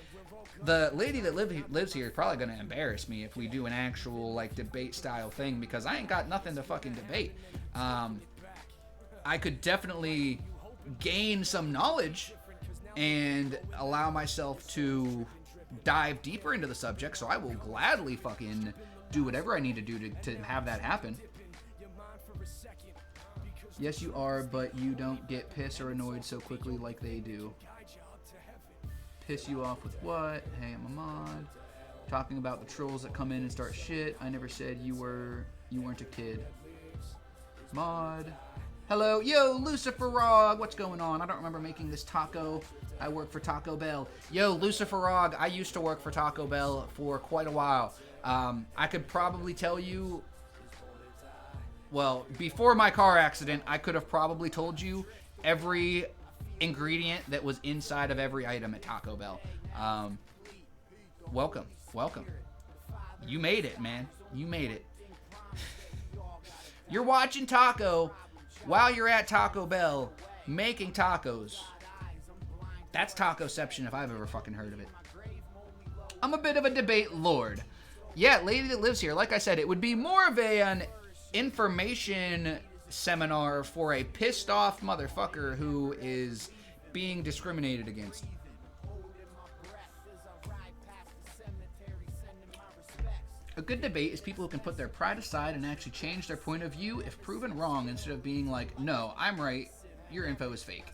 the lady that lives here is probably gonna embarrass me if we do an actual, like, debate style thing because I ain't got nothing to fucking debate. I could definitely gain some knowledge and allow myself to dive deeper into the subject, so I will gladly fucking do whatever I need to do to have that happen. Yes, you are, but you don't get pissed or annoyed so quickly like they do. Piss you off with what? Hey, I'm a mod. Talking about the trolls that come in and start shit. I never said you weren't a kid. Mod. Hello, yo, Lucifer Rog, what's going on? I don't remember making this taco. I work for Taco Bell. Yo, Lucifer Rog, I used to work for Taco Bell for quite a while. I could probably tell you, well, before my car accident, I could have probably told you every ingredient that was inside of every item at Taco Bell. Welcome. You made it, man. You made it. You're watching Taco while you're at Taco Bell making tacos. That's Tacoception if I've ever fucking heard of it. I'm a bit of a debate lord. Yeah, lady that lives here, like I said, it would be more of an information seminar for a pissed off motherfucker who is being discriminated against. A good debate is people who can put their pride aside and actually change their point of view if proven wrong instead of being like, no, I'm right, your info is fake.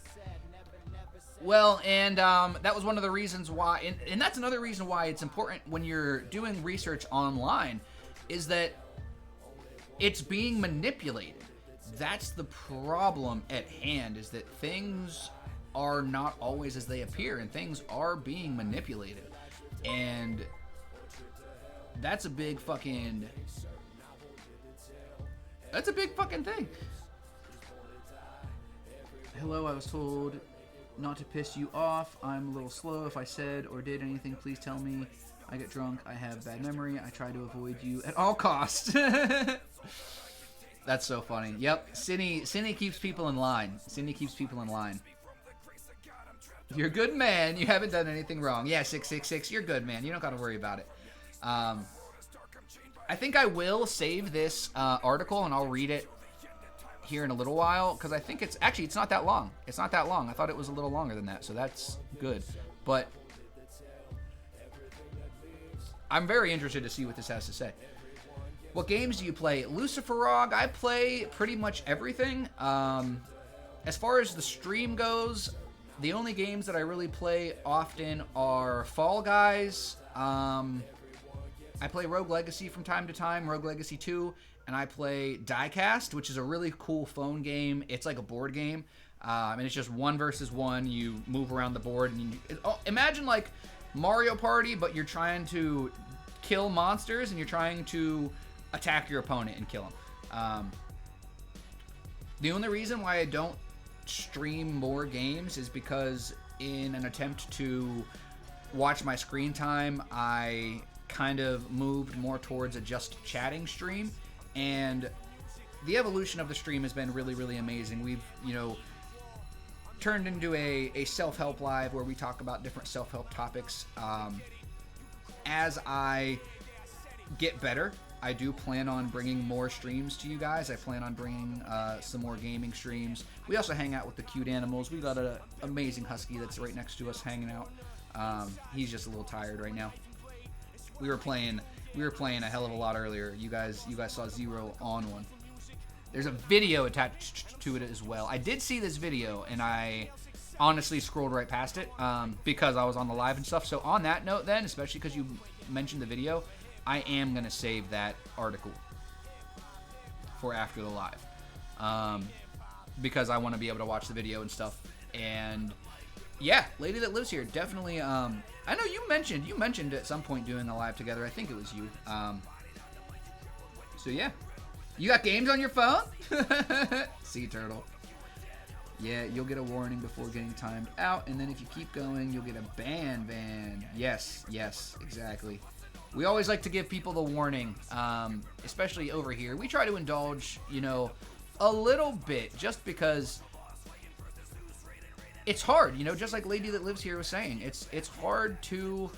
Well, and that was one of the reasons why, and that's another reason why it's important when you're doing research online, is that it's being manipulated. That's the problem at hand, is that things are not always as they appear, and things are being manipulated. And that's a big fucking thing. Hello, I was told not to piss you off. I'm a little slow. If I said or did anything, please tell me. I get drunk. I have bad memory. I try to avoid you at all costs. That's so funny. Yep. Cindy keeps people in line. Cindy keeps people in line. You're a good man. You haven't done anything wrong. Yeah, 666. You're good, man. You don't got to worry about it. I think I will save this article and I'll read it here in a little while, because I think it's not that long. It's not that long. I thought it was a little longer than that, so that's good. But I'm very interested to see what this has to say. What games do you play? Luciferog, I play pretty much everything. As far as the stream goes, the only games that I really play often are Fall Guys. I play Rogue Legacy from time to time, Rogue Legacy 2, and I play Diecast, which is a really cool phone game. It's like a board game, and it's just 1 versus 1. You move around the board, and imagine like Mario Party, but you're trying to kill monsters, and you're trying to attack your opponent and kill them. The only reason why I don't stream more games is because in an attempt to watch my screen time, I kind of moved more towards a just chatting stream, and the evolution of the stream has been really, really amazing. We've, turned into a self-help live where we talk about different self-help topics. As I get better, I do plan on bringing more streams to you guys. I plan on bringing some more gaming streams. We also hang out with the cute animals. We got an amazing husky that's right next to us hanging out. He's just a little tired right now. We were playing a hell of a lot earlier. You guys saw Zero on one. There's a video attached to it as well. I did see this video, and I honestly scrolled right past it because I was on the live and stuff. So on that note then, especially because you mentioned the video, I am going to save that article for after the live because I want to be able to watch the video and stuff. And yeah, Lady That Lives Here, definitely. I know you mentioned at some point doing a live together. I think it was you. So yeah, you got games on your phone? Sea Turtle. Yeah, you'll get a warning before getting timed out, and then if you keep going, you'll get a ban. Yes, exactly. We always like to give people the warning, especially over here. We try to indulge, a little bit, just because it's hard, just like Lady That Lives Here was saying. It's hard to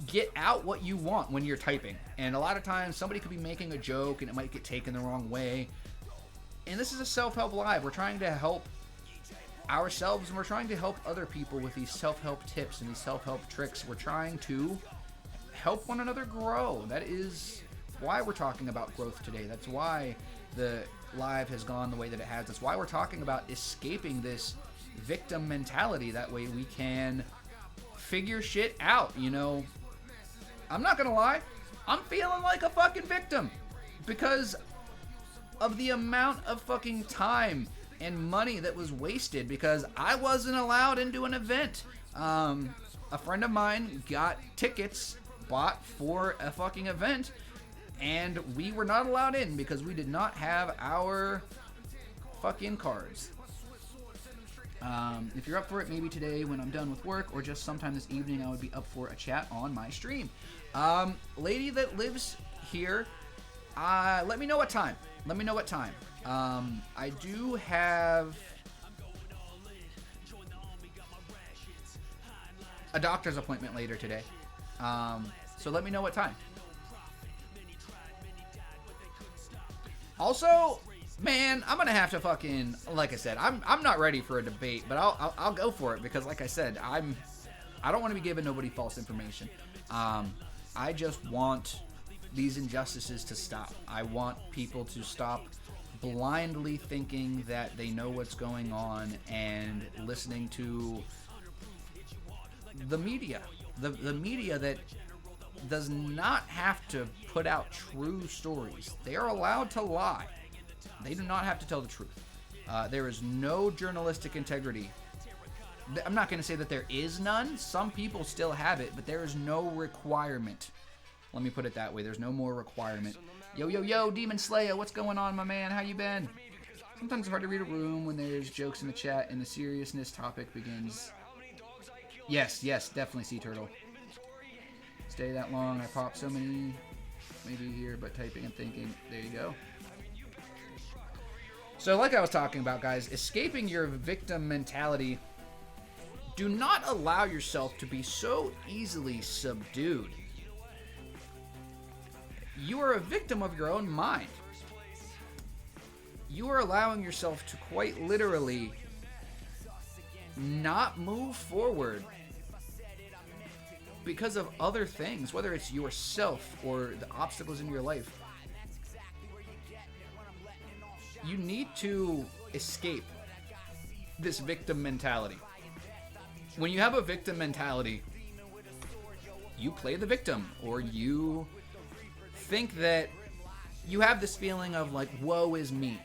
get out what you want when you're typing, and a lot of times somebody could be making a joke and it might get taken the wrong way. And this is a self-help live. We're trying to help ourselves, and we're trying to help other people with these self-help tips and these self-help tricks. We're trying to help one another grow. That is why we're talking about growth today. That's why the live has gone the way that it has. That's why we're talking about escaping this victim mentality. That way we can figure shit out. I'm not gonna lie, I'm feeling like a fucking victim because of the amount of fucking time and money that was wasted because I wasn't allowed into an event. A friend of mine got tickets bought for a fucking event, and we were not allowed in because we did not have our fucking cards. If you're up for it, maybe today when I'm done with work or just sometime this evening, I would be up for a chat on my stream. Lady That Lives Here, let me know what time. I do have a doctor's appointment later today. So let me know what time. Also, man, I'm gonna have to fucking, like I said, I'm not ready for a debate, but I'll go for it because, like I said, I don't want to be giving nobody false information. I just want these injustices to stop. I want people to stop blindly thinking that they know what's going on and listening to the media. The media that does not have to put out true stories. They are allowed to lie. They do not have to tell the truth. There is no journalistic integrity. I'm not going to say that there is none. Some people still have it, but there is no requirement. Let me put it that way. There's no more requirement. Yo, Demon Slayer, what's going on, my man? How you been? Sometimes it's hard to read a room when there's jokes in the chat and the seriousness topic begins. Yes, definitely, Sea Turtle. Stay that long. I pop so many, maybe here, but typing and thinking. There you go. So like I was talking about, guys, escaping your victim mentality. Do not allow yourself to be so easily subdued. You are a victim of your own mind. You are allowing yourself to quite literally not move forward because of other things, whether it's yourself or the obstacles in your life. You need to escape this victim mentality. When you have a victim mentality, you play the victim, or you think that you have this feeling of like, woe is me.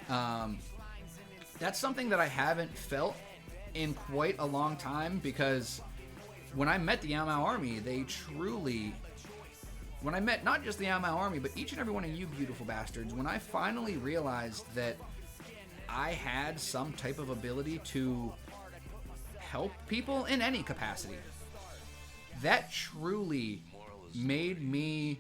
That's something that I haven't felt in quite a long time, because when I met the Yao Mao Army, they truly, when I met not just the Yao Mao Army, but each and every one of you beautiful bastards, when I finally realized that I had some type of ability to help people in any capacity, that truly made me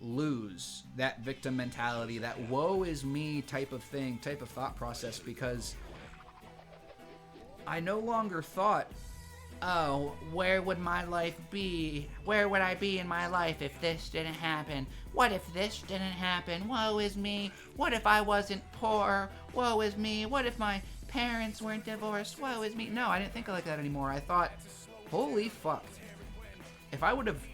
lose that victim mentality, that woe is me type of thing, type of thought process, because I no longer thought, oh, where would my life be? Where would I be in my life if this didn't happen? What if this didn't happen? Woe is me. What if I wasn't poor? Woe is me. What if my parents weren't divorced? Woe is me. No, I didn't think like that anymore. I thought, holy fuck. If I would have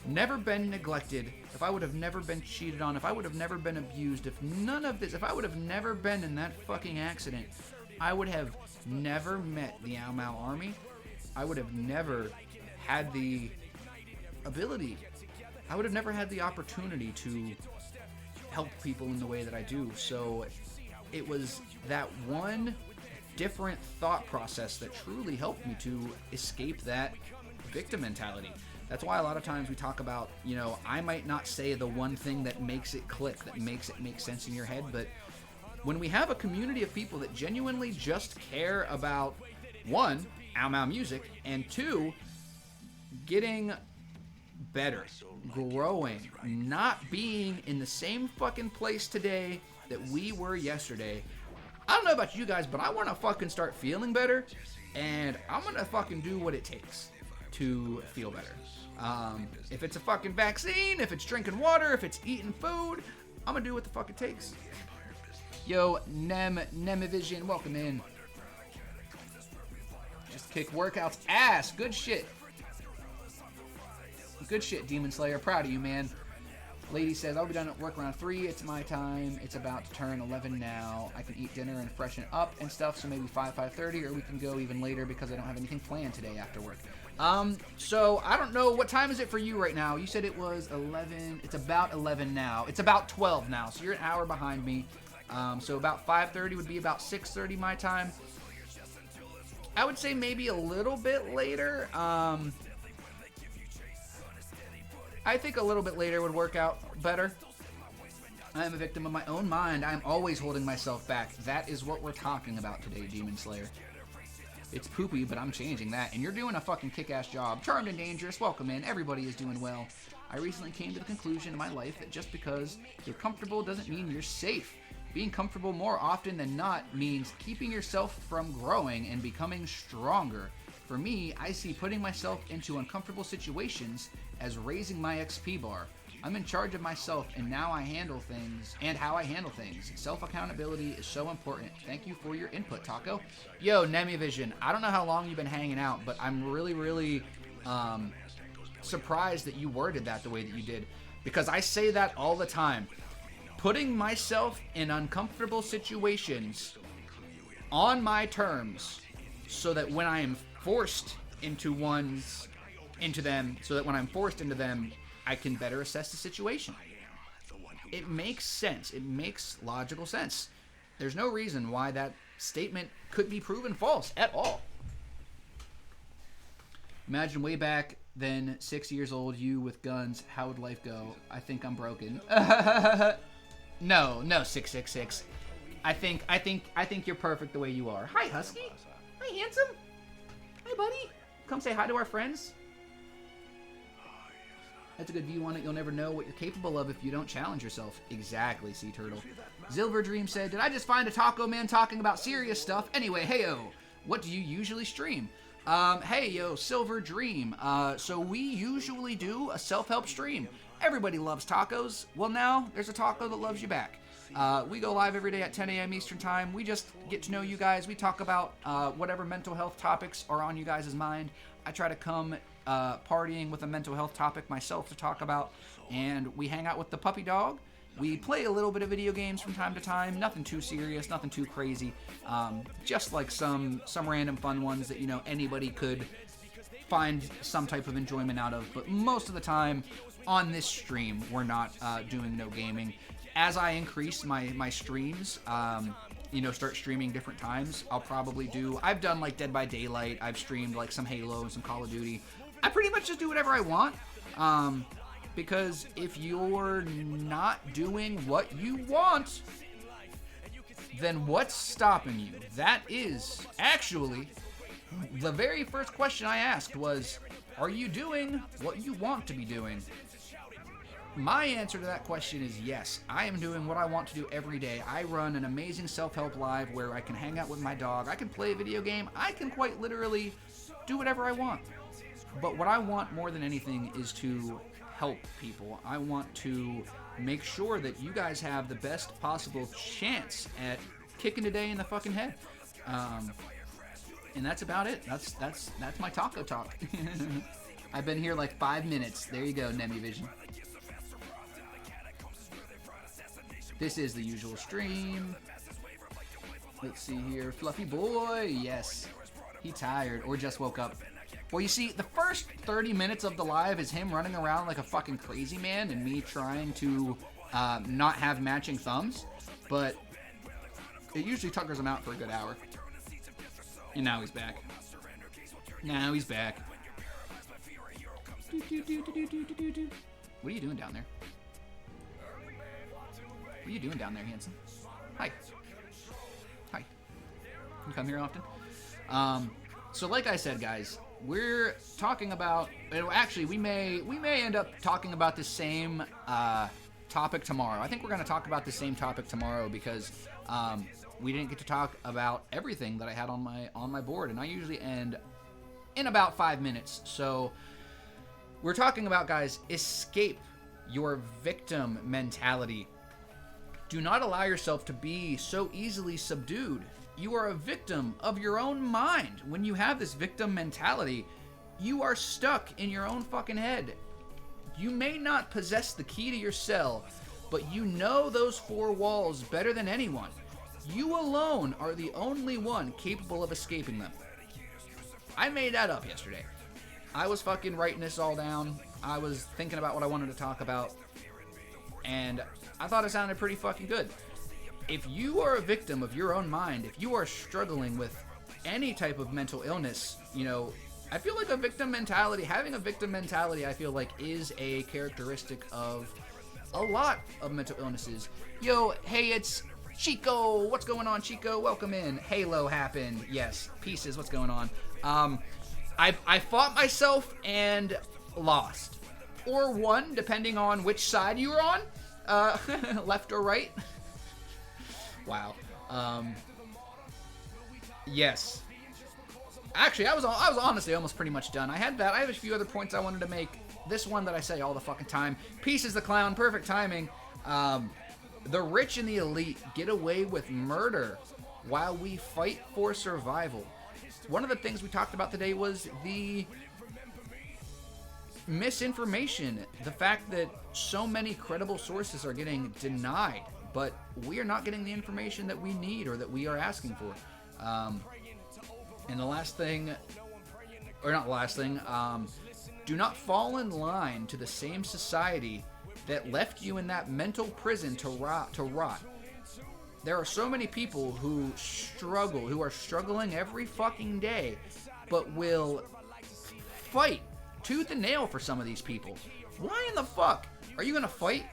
never been neglected, if I would have never been cheated on, if I would have never been abused, if none of this, if I would have never been in that fucking accident, I would have never met the Ao Mau Army. I would have never had the ability. I would have never had the opportunity to help people in the way that I do. So it was that one different thought process that truly helped me to escape that victim mentality. That's why a lot of times we talk about, you know, I might not say the one thing that makes it click, that makes it make sense in your head, but when we have a community of people that genuinely just care about, one, Ao Mau music, and two, getting better, growing, not being in the same fucking place today that we were yesterday. I don't know about you guys, but I want to fucking start feeling better, and I'm going to fucking do what it takes to feel better. If it's a fucking vaccine, if it's drinking water, if it's eating food, I'm going to do what the fuck it takes. Yo, Nemivision, welcome in. Just kick workouts ass. Good shit. Good shit, Demon Slayer. Proud of you, man. Lady says, I'll be done at work around 3. It's my time. It's about to turn 11 now. I can eat dinner and freshen up and stuff, so maybe 5:30, or we can go even later because I don't have anything planned today after work. So I don't know, what time is it for you right now? You said it was 11. It's about 11 now. It's about 12 now, so you're an hour behind me. So about 5:30 would be about 6:30 my time. I would say maybe a little bit later. I think a little bit later would work out better. I am a victim of my own mind. I'm always holding myself back. That is what we're talking about today, Demon Slayer. It's poopy, but I'm changing that. And you're doing a fucking kick-ass job. Charmed and Dangerous, welcome in. Everybody is doing well. I recently came to the conclusion in my life that just because you're comfortable doesn't mean you're safe. Being comfortable more often than not means keeping yourself from growing and becoming stronger. For me, I see putting myself into uncomfortable situations as raising my XP bar. I'm in charge of myself and now I handle things and how I handle things. Self-accountability is so important. Thank you for your input, Taco. Yo, Nemivision, I don't know how long you've been hanging out, but I'm really surprised that you worded that the way that you did, because I say that all the time. Putting myself in uncomfortable situations on my terms so that when I am forced into them, I can better assess the situation. It makes sense. It makes logical sense. There's no reason why that statement could be proven false at all. Imagine way back then, 6 years old, you with guns. How would life go? I think I'm broken. No, 666. I think you're perfect the way you are. Hi, Husky. Hi, handsome. Hi, buddy. Come say hi to our friends. That's a good view on it. You'll never know what you're capable of if you don't challenge yourself. Exactly, Sea Turtle. Silver Dream said, did I just find a Taco Man talking about serious stuff? Anyway, heyo, what do you usually stream? Hey, yo, Silver Dream. So we usually do a self-help stream. Everybody loves tacos. Well, now there's a taco that loves you back. We go live every day at 10 a.m. Eastern Time. We just get to know you guys. We talk about whatever mental health topics are on you guys' mind. I try to come partying with a mental health topic myself to talk about, and we hang out with the puppy dog. We play a little bit of video games from time to time. Nothing too serious, nothing too crazy. Just like some random fun ones that, you know, anybody could find some type of enjoyment out of. But most of the time on this stream, we're not doing no gaming. As I increase my streams, you know, start streaming different times, I'll probably do, I've done like Dead by Daylight, I've streamed like some Halo and some Call of Duty. I pretty much just do whatever I want, because if you're not doing what you want, then what's stopping you? That is actually the very first question I asked was, are you doing what you want to be doing? My answer to that question is yes. I am doing what I want to do every day. I run an amazing self-help live where I can hang out with my dog. I can play a video game. I can quite literally do whatever I want. But what I want more than anything is to help people. I want to make sure that you guys have the best possible chance at kicking today in the fucking head. And that's about it. That's my taco talk. I've been here like 5 minutes. There you go, Nemi Vision. This is the usual stream. Let's see here. Fluffy boy. Yes. He tired or just woke up. Well, you see, the first 30 minutes of the live is him running around like a fucking crazy man and me trying to not have matching thumbs. But it usually tuckers him out for a good hour. And now he's back. Now he's back. What are you doing down there? What are you doing down there, Hanson? Hi. Hi. You come here often? So like I said, guys, we're talking about... Actually, we may end up talking about the same topic tomorrow. I think we're going to talk about the same topic tomorrow because we didn't get to talk about everything that I had on my board, and I usually end in about 5 minutes. So we're talking about, guys, escape your victim mentality. Do not allow yourself to be so easily subdued. You are a victim of your own mind. When you have this victim mentality, you are stuck in your own fucking head. You may not possess the key to your cell, but you know those 4 walls better than anyone. You alone are the only one capable of escaping them. I made that up yesterday. I was fucking writing this all down. I was thinking about what I wanted to talk about, and I thought it sounded pretty fucking good. If you are a victim of your own mind, if you are struggling with any type of mental illness, you know, I feel like a victim mentality, having a victim mentality, I feel like is a characteristic of a lot of mental illnesses. Yo, hey, it's Chico. What's going on, Chico? Welcome in. Halo happened. Yes. Pieces. What's going on? I fought myself and lost. Or won, depending on which side you were on. Left or right. Wow. Yes. Actually, I was honestly almost pretty much done. I have a few other points I wanted to make. This one that I say all the fucking time. Pieces the clown. Perfect timing. The rich and the elite get away with murder while we fight for survival. One of the things we talked about today was the misinformation. The fact that so many credible sources are getting denied, but we are not getting the information that we need or that we are asking for. And the last thing, or not the last thing, do not fall in line to the same society that left you in that mental prison to rot. There are so many people who are struggling every fucking day, but will fight tooth and nail for some of these people. Why in the fuck are you gonna fight?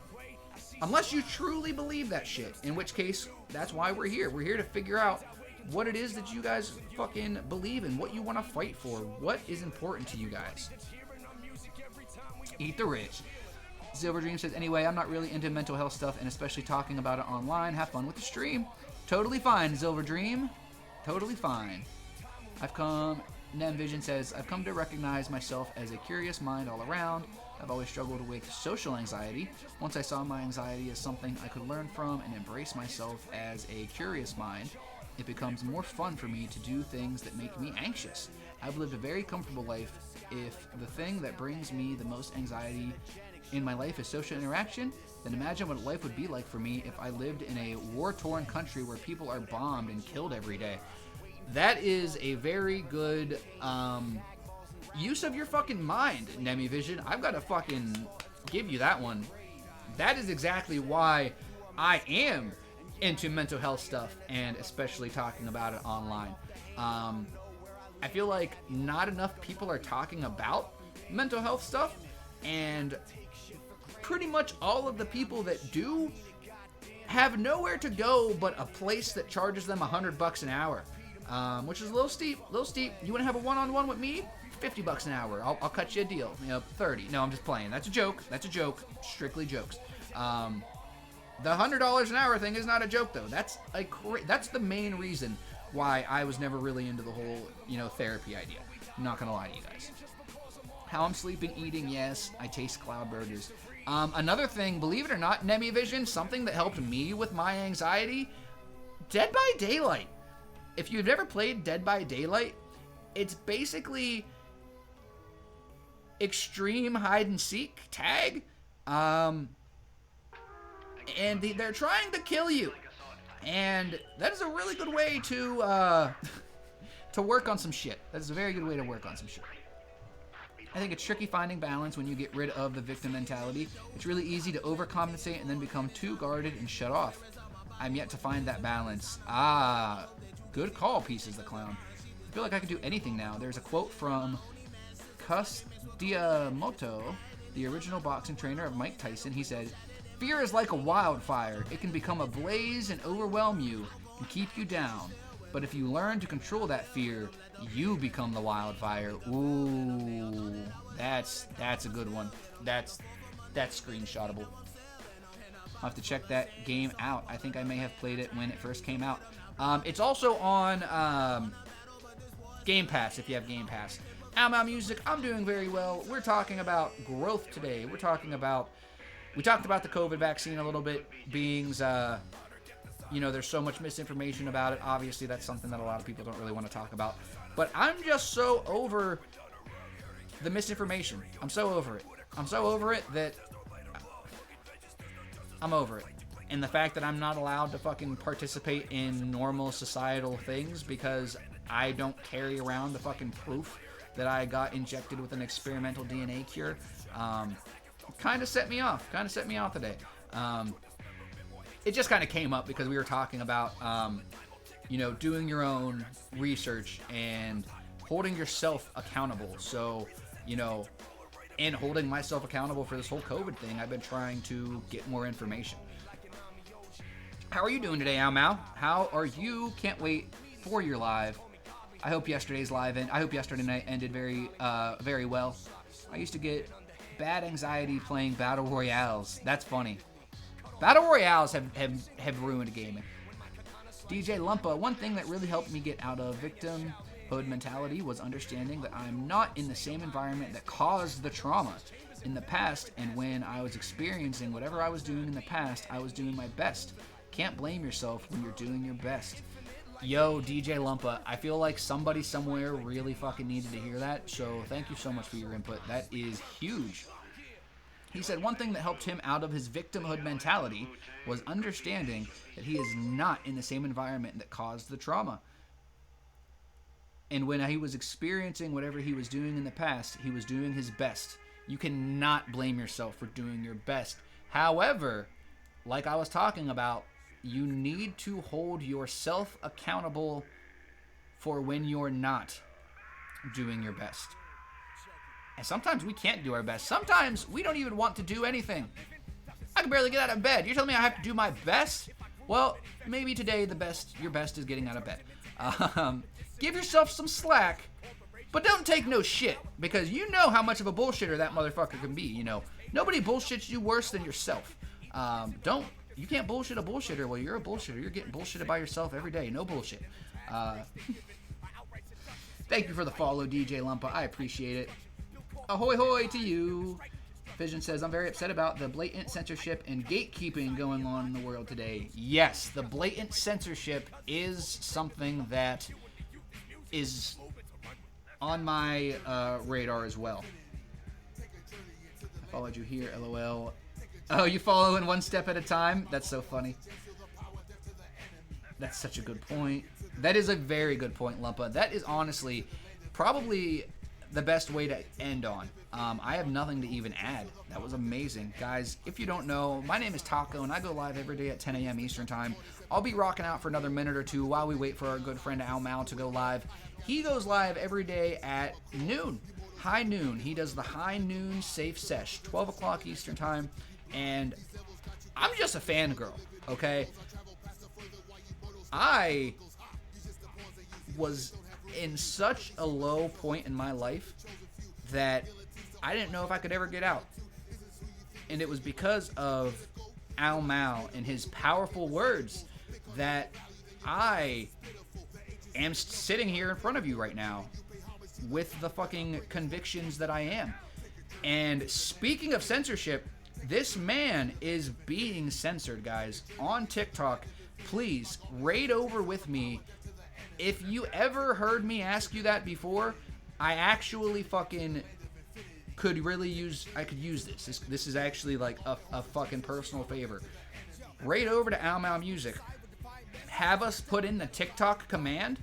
Unless you truly believe that shit, in which case, that's why we're here. We're here to figure out what it is that you guys fucking believe in, what you want to fight for, what is important to you guys. Eat the rich. Silver Dream says, anyway, I'm not really into mental health stuff, and especially talking about it online. Have fun with the stream. Totally fine, Silver Dream. Totally fine. Nem Vision says, I've come to recognize myself as a curious mind all around. I've always struggled with social anxiety. Once I saw my anxiety as something I could learn from and embrace myself as a curious mind, it becomes more fun for me to do things that make me anxious. I've lived a very comfortable life. If the thing that brings me the most anxiety in my life is social interaction, then imagine what life would be like for me if I lived in a war-torn country where people are bombed and killed every day. That is a very good use of your fucking mind, Nemi Vision. I've got to fucking give you that one. That is exactly why I am into mental health stuff, and especially talking about it online. I feel like not enough people are talking about mental health stuff, and pretty much all of the people that do have nowhere to go but a place that charges them $100 an hour, which is a little steep. You want to have a one-on-one with me? $50 an hour. I'll cut you a deal. 30. No, I'm just playing. That's a joke. Strictly jokes. The $100 an hour thing is not a joke, though. That's the main reason why I was never really into the whole, therapy idea. I'm not gonna lie to you guys. How I'm sleeping, eating, yes. I taste cloud burgers. Another thing, believe it or not, Nemi Vision, something that helped me with my anxiety, Dead by Daylight. If you've ever played Dead by Daylight, it's basically extreme hide and seek tag. And they're trying to kill you. And that is a really good way to work on some shit. That is a very good way to work on some shit. I think it's tricky finding balance when you get rid of the victim mentality. It's really easy to overcompensate and then become too guarded and shut off. I'm yet to find that balance. Good call, Pieces the Clown. I feel like I could do anything now. There's a quote from Cus Diamoto, the original boxing trainer of Mike Tyson. He said, "Fear is like a wildfire. It can become a blaze and overwhelm you and keep you down. But if you learn to control that fear, you become the wildfire." Ooh, that's a good one. That's screenshotable. I'll have to check that game out. I think I may have played it when it first came out. It's also on Game Pass if you have Game Pass. Almau Music, I'm doing very well. We're talking about growth today. We talked about the COVID vaccine a little bit. There's so much misinformation about it. Obviously, that's something that a lot of people don't really want to talk about. But I'm just so over the misinformation. I'm so over it. I'm so over it that I'm over it. And the fact that I'm not allowed to fucking participate in normal societal things because I don't carry around the fucking proof that I got injected with an experimental DNA cure, kind of set me off. Today. It just kind of came up because we were talking about, doing your own research and holding yourself accountable. So, and holding myself accountable for this whole COVID thing, I've been trying to get more information. How are you doing today, Almau? How are you? Can't wait for your live. I hope yesterday night ended very, very well. I used to get bad anxiety playing battle royales. That's funny. Battle royales have ruined gaming. DJ Lumpa, one thing that really helped me get out of victimhood mentality was understanding that I'm not in the same environment that caused the trauma in the past, and when I was experiencing whatever I was doing in the past, I was doing my best. Can't blame yourself when you're doing your best. Yo, DJ Lumpa, I feel like somebody somewhere really fucking needed to hear that, so thank you so much for your input. That is huge. He said one thing that helped him out of his victimhood mentality was understanding that he is not in the same environment that caused the trauma. And when he was experiencing whatever he was doing in the past, he was doing his best. You cannot blame yourself for doing your best. However, like I was talking about, you need to hold yourself accountable for when you're not doing your best. And sometimes we can't do our best. Sometimes we don't even want to do anything. I can barely get out of bed. You're telling me I have to do my best? Well, maybe today your best is getting out of bed. Give yourself some slack, but don't take no shit, because you know how much of a bullshitter that motherfucker can be. Nobody bullshits you worse than yourself. You can't bullshit a bullshitter. Well, you're a bullshitter. You're getting bullshitted by yourself every day. No bullshit. Thank you for the follow, DJ Lumpa. I appreciate it. Ahoy hoy to you. Vision says, I'm very upset about the blatant censorship and gatekeeping going on in the world today. Yes, the blatant censorship is something that is on my radar as well. I followed you here, LOL. Oh, you follow in one step at a time? That's so funny. That's such a good point. That is a very good point, Lumpa. That is honestly probably the best way to end on. I have nothing to even add. That was amazing. Guys, if you don't know, my name is Taco, and I go live every day at 10 a.m. Eastern Time. I'll be rocking out for another minute or two while we wait for our good friend Almau to go live. He goes live every day at noon. High noon. He does the high noon safe sesh, 12 o'clock Eastern Time. And I'm just a fangirl, okay? I was in such a low point in my life that I didn't know if I could ever get out. And it was because of Almau and his powerful words that I am sitting here in front of you right now with the fucking convictions that I am. And speaking of censorship, this man is being censored, guys, on TikTok. Please, raid over with me. If you ever heard me ask you that before, I actually fucking could really use, I could use this. This is actually like a fucking personal favor. Right over to Ao Mau Music. Have us put in the TikTok command.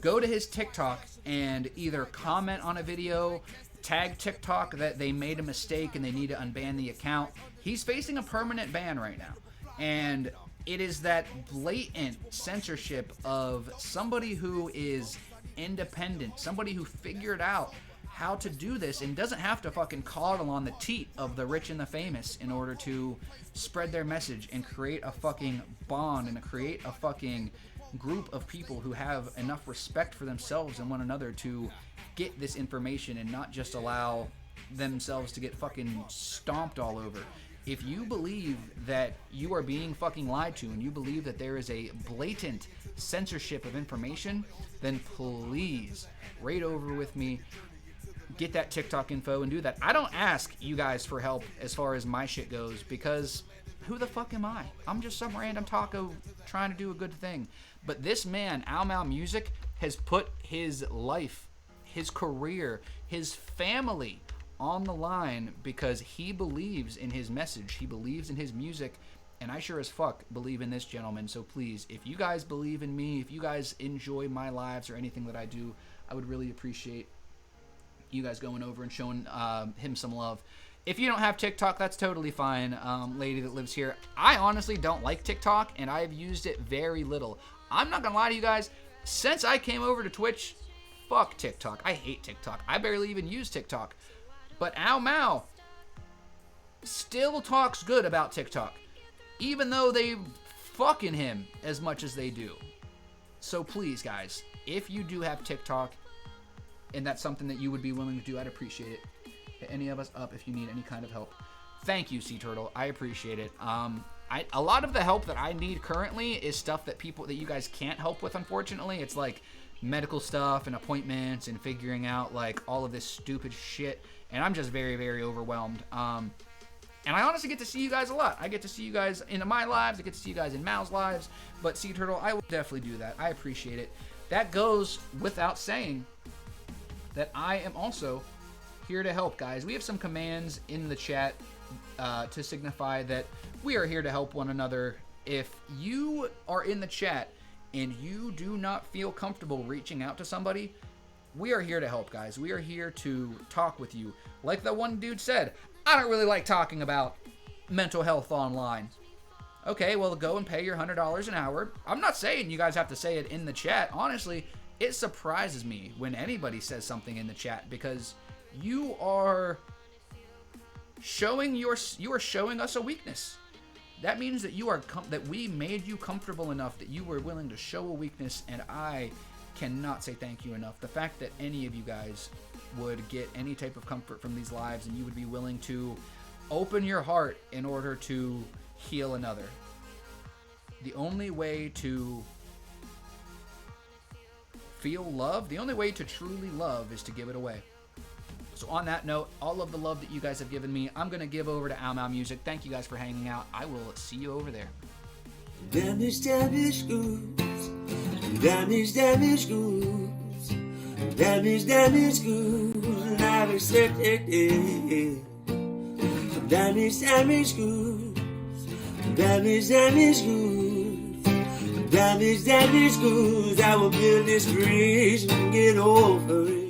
Go to his TikTok and either comment on a video, tag TikTok that they made a mistake and they need to unban the account. He's facing a permanent ban right now. And it is that blatant censorship of somebody who is independent, somebody who figured out how to do this and doesn't have to fucking coddle on the teat of the rich and the famous in order to spread their message and create a fucking bond and create a fucking group of people who have enough respect for themselves and one another to get this information and not just allow themselves to get fucking stomped all over. If you believe that you are being fucking lied to and you believe that there is a blatant censorship of information, then please right over with me, get that TikTok info and do that. I don't ask you guys for help as far as my shit goes because who the fuck am I? I'm just some random taco trying to do a good thing. But this man, Ao Mau Music, has put his life, his career, his family on the line because he believes in his message. He believes in his music. And I sure as fuck believe in this gentleman. So please, if you guys believe in me, if you guys enjoy my lives or anything that I do, I would really appreciate you guys going over and showing him some love. If you don't have TikTok, that's totally fine, lady that lives here. I honestly don't like TikTok, and I've used it very little. I'm not gonna lie to you guys. Since I came over to Twitch, fuck TikTok. I hate TikTok. I barely even use TikTok. But Ao Mau still talks good about TikTok, even though they fucking him as much as they do. So please, guys, if you do have TikTok, and that's something that you would be willing to do, I'd appreciate it. Hit any of us up if you need any kind of help. Thank you, Sea Turtle. I appreciate it. A lot of the help that I need currently is stuff that you guys can't help with, unfortunately. It's like medical stuff and appointments and figuring out like all of this stupid shit. And I'm just very, very overwhelmed. And I honestly get to see you guys a lot. I get to see you guys in my lives. I get to see you guys in Mao's lives. But Sea Turtle, I will definitely do that. I appreciate it. That goes without saying that I am also here to help, guys. We have some commands in the chat to signify that we are here to help one another. If you are in the chat and you do not feel comfortable reaching out to somebody, we are here to help, guys. We are here to talk with you. Like the one dude said, I don't really like talking about mental health online. Okay, well, go and pay your $100 an hour. I'm not saying you guys have to say it in the chat. Honestly, it surprises me when anybody says something in the chat because you are showing us a weakness. That means that that we made you comfortable enough that you were willing to show a weakness, and I cannot say thank you enough. The fact that any of you guys would get any type of comfort from these lives and you would be willing to open your heart in order to heal another. The only way to feel love, the only way to truly love is to give it away. So on that note, all of the love that you guys have given me, I'm going to give over to Ao Mau Music. Thank you guys for hanging out. I will see you over there. Damage, damage goods. Damage, damage goods. Damage, damage goods. I've accepted it. Damage, damage goods. Damage, damage goods. Damage, damage goods. I will build this bridge and get over it.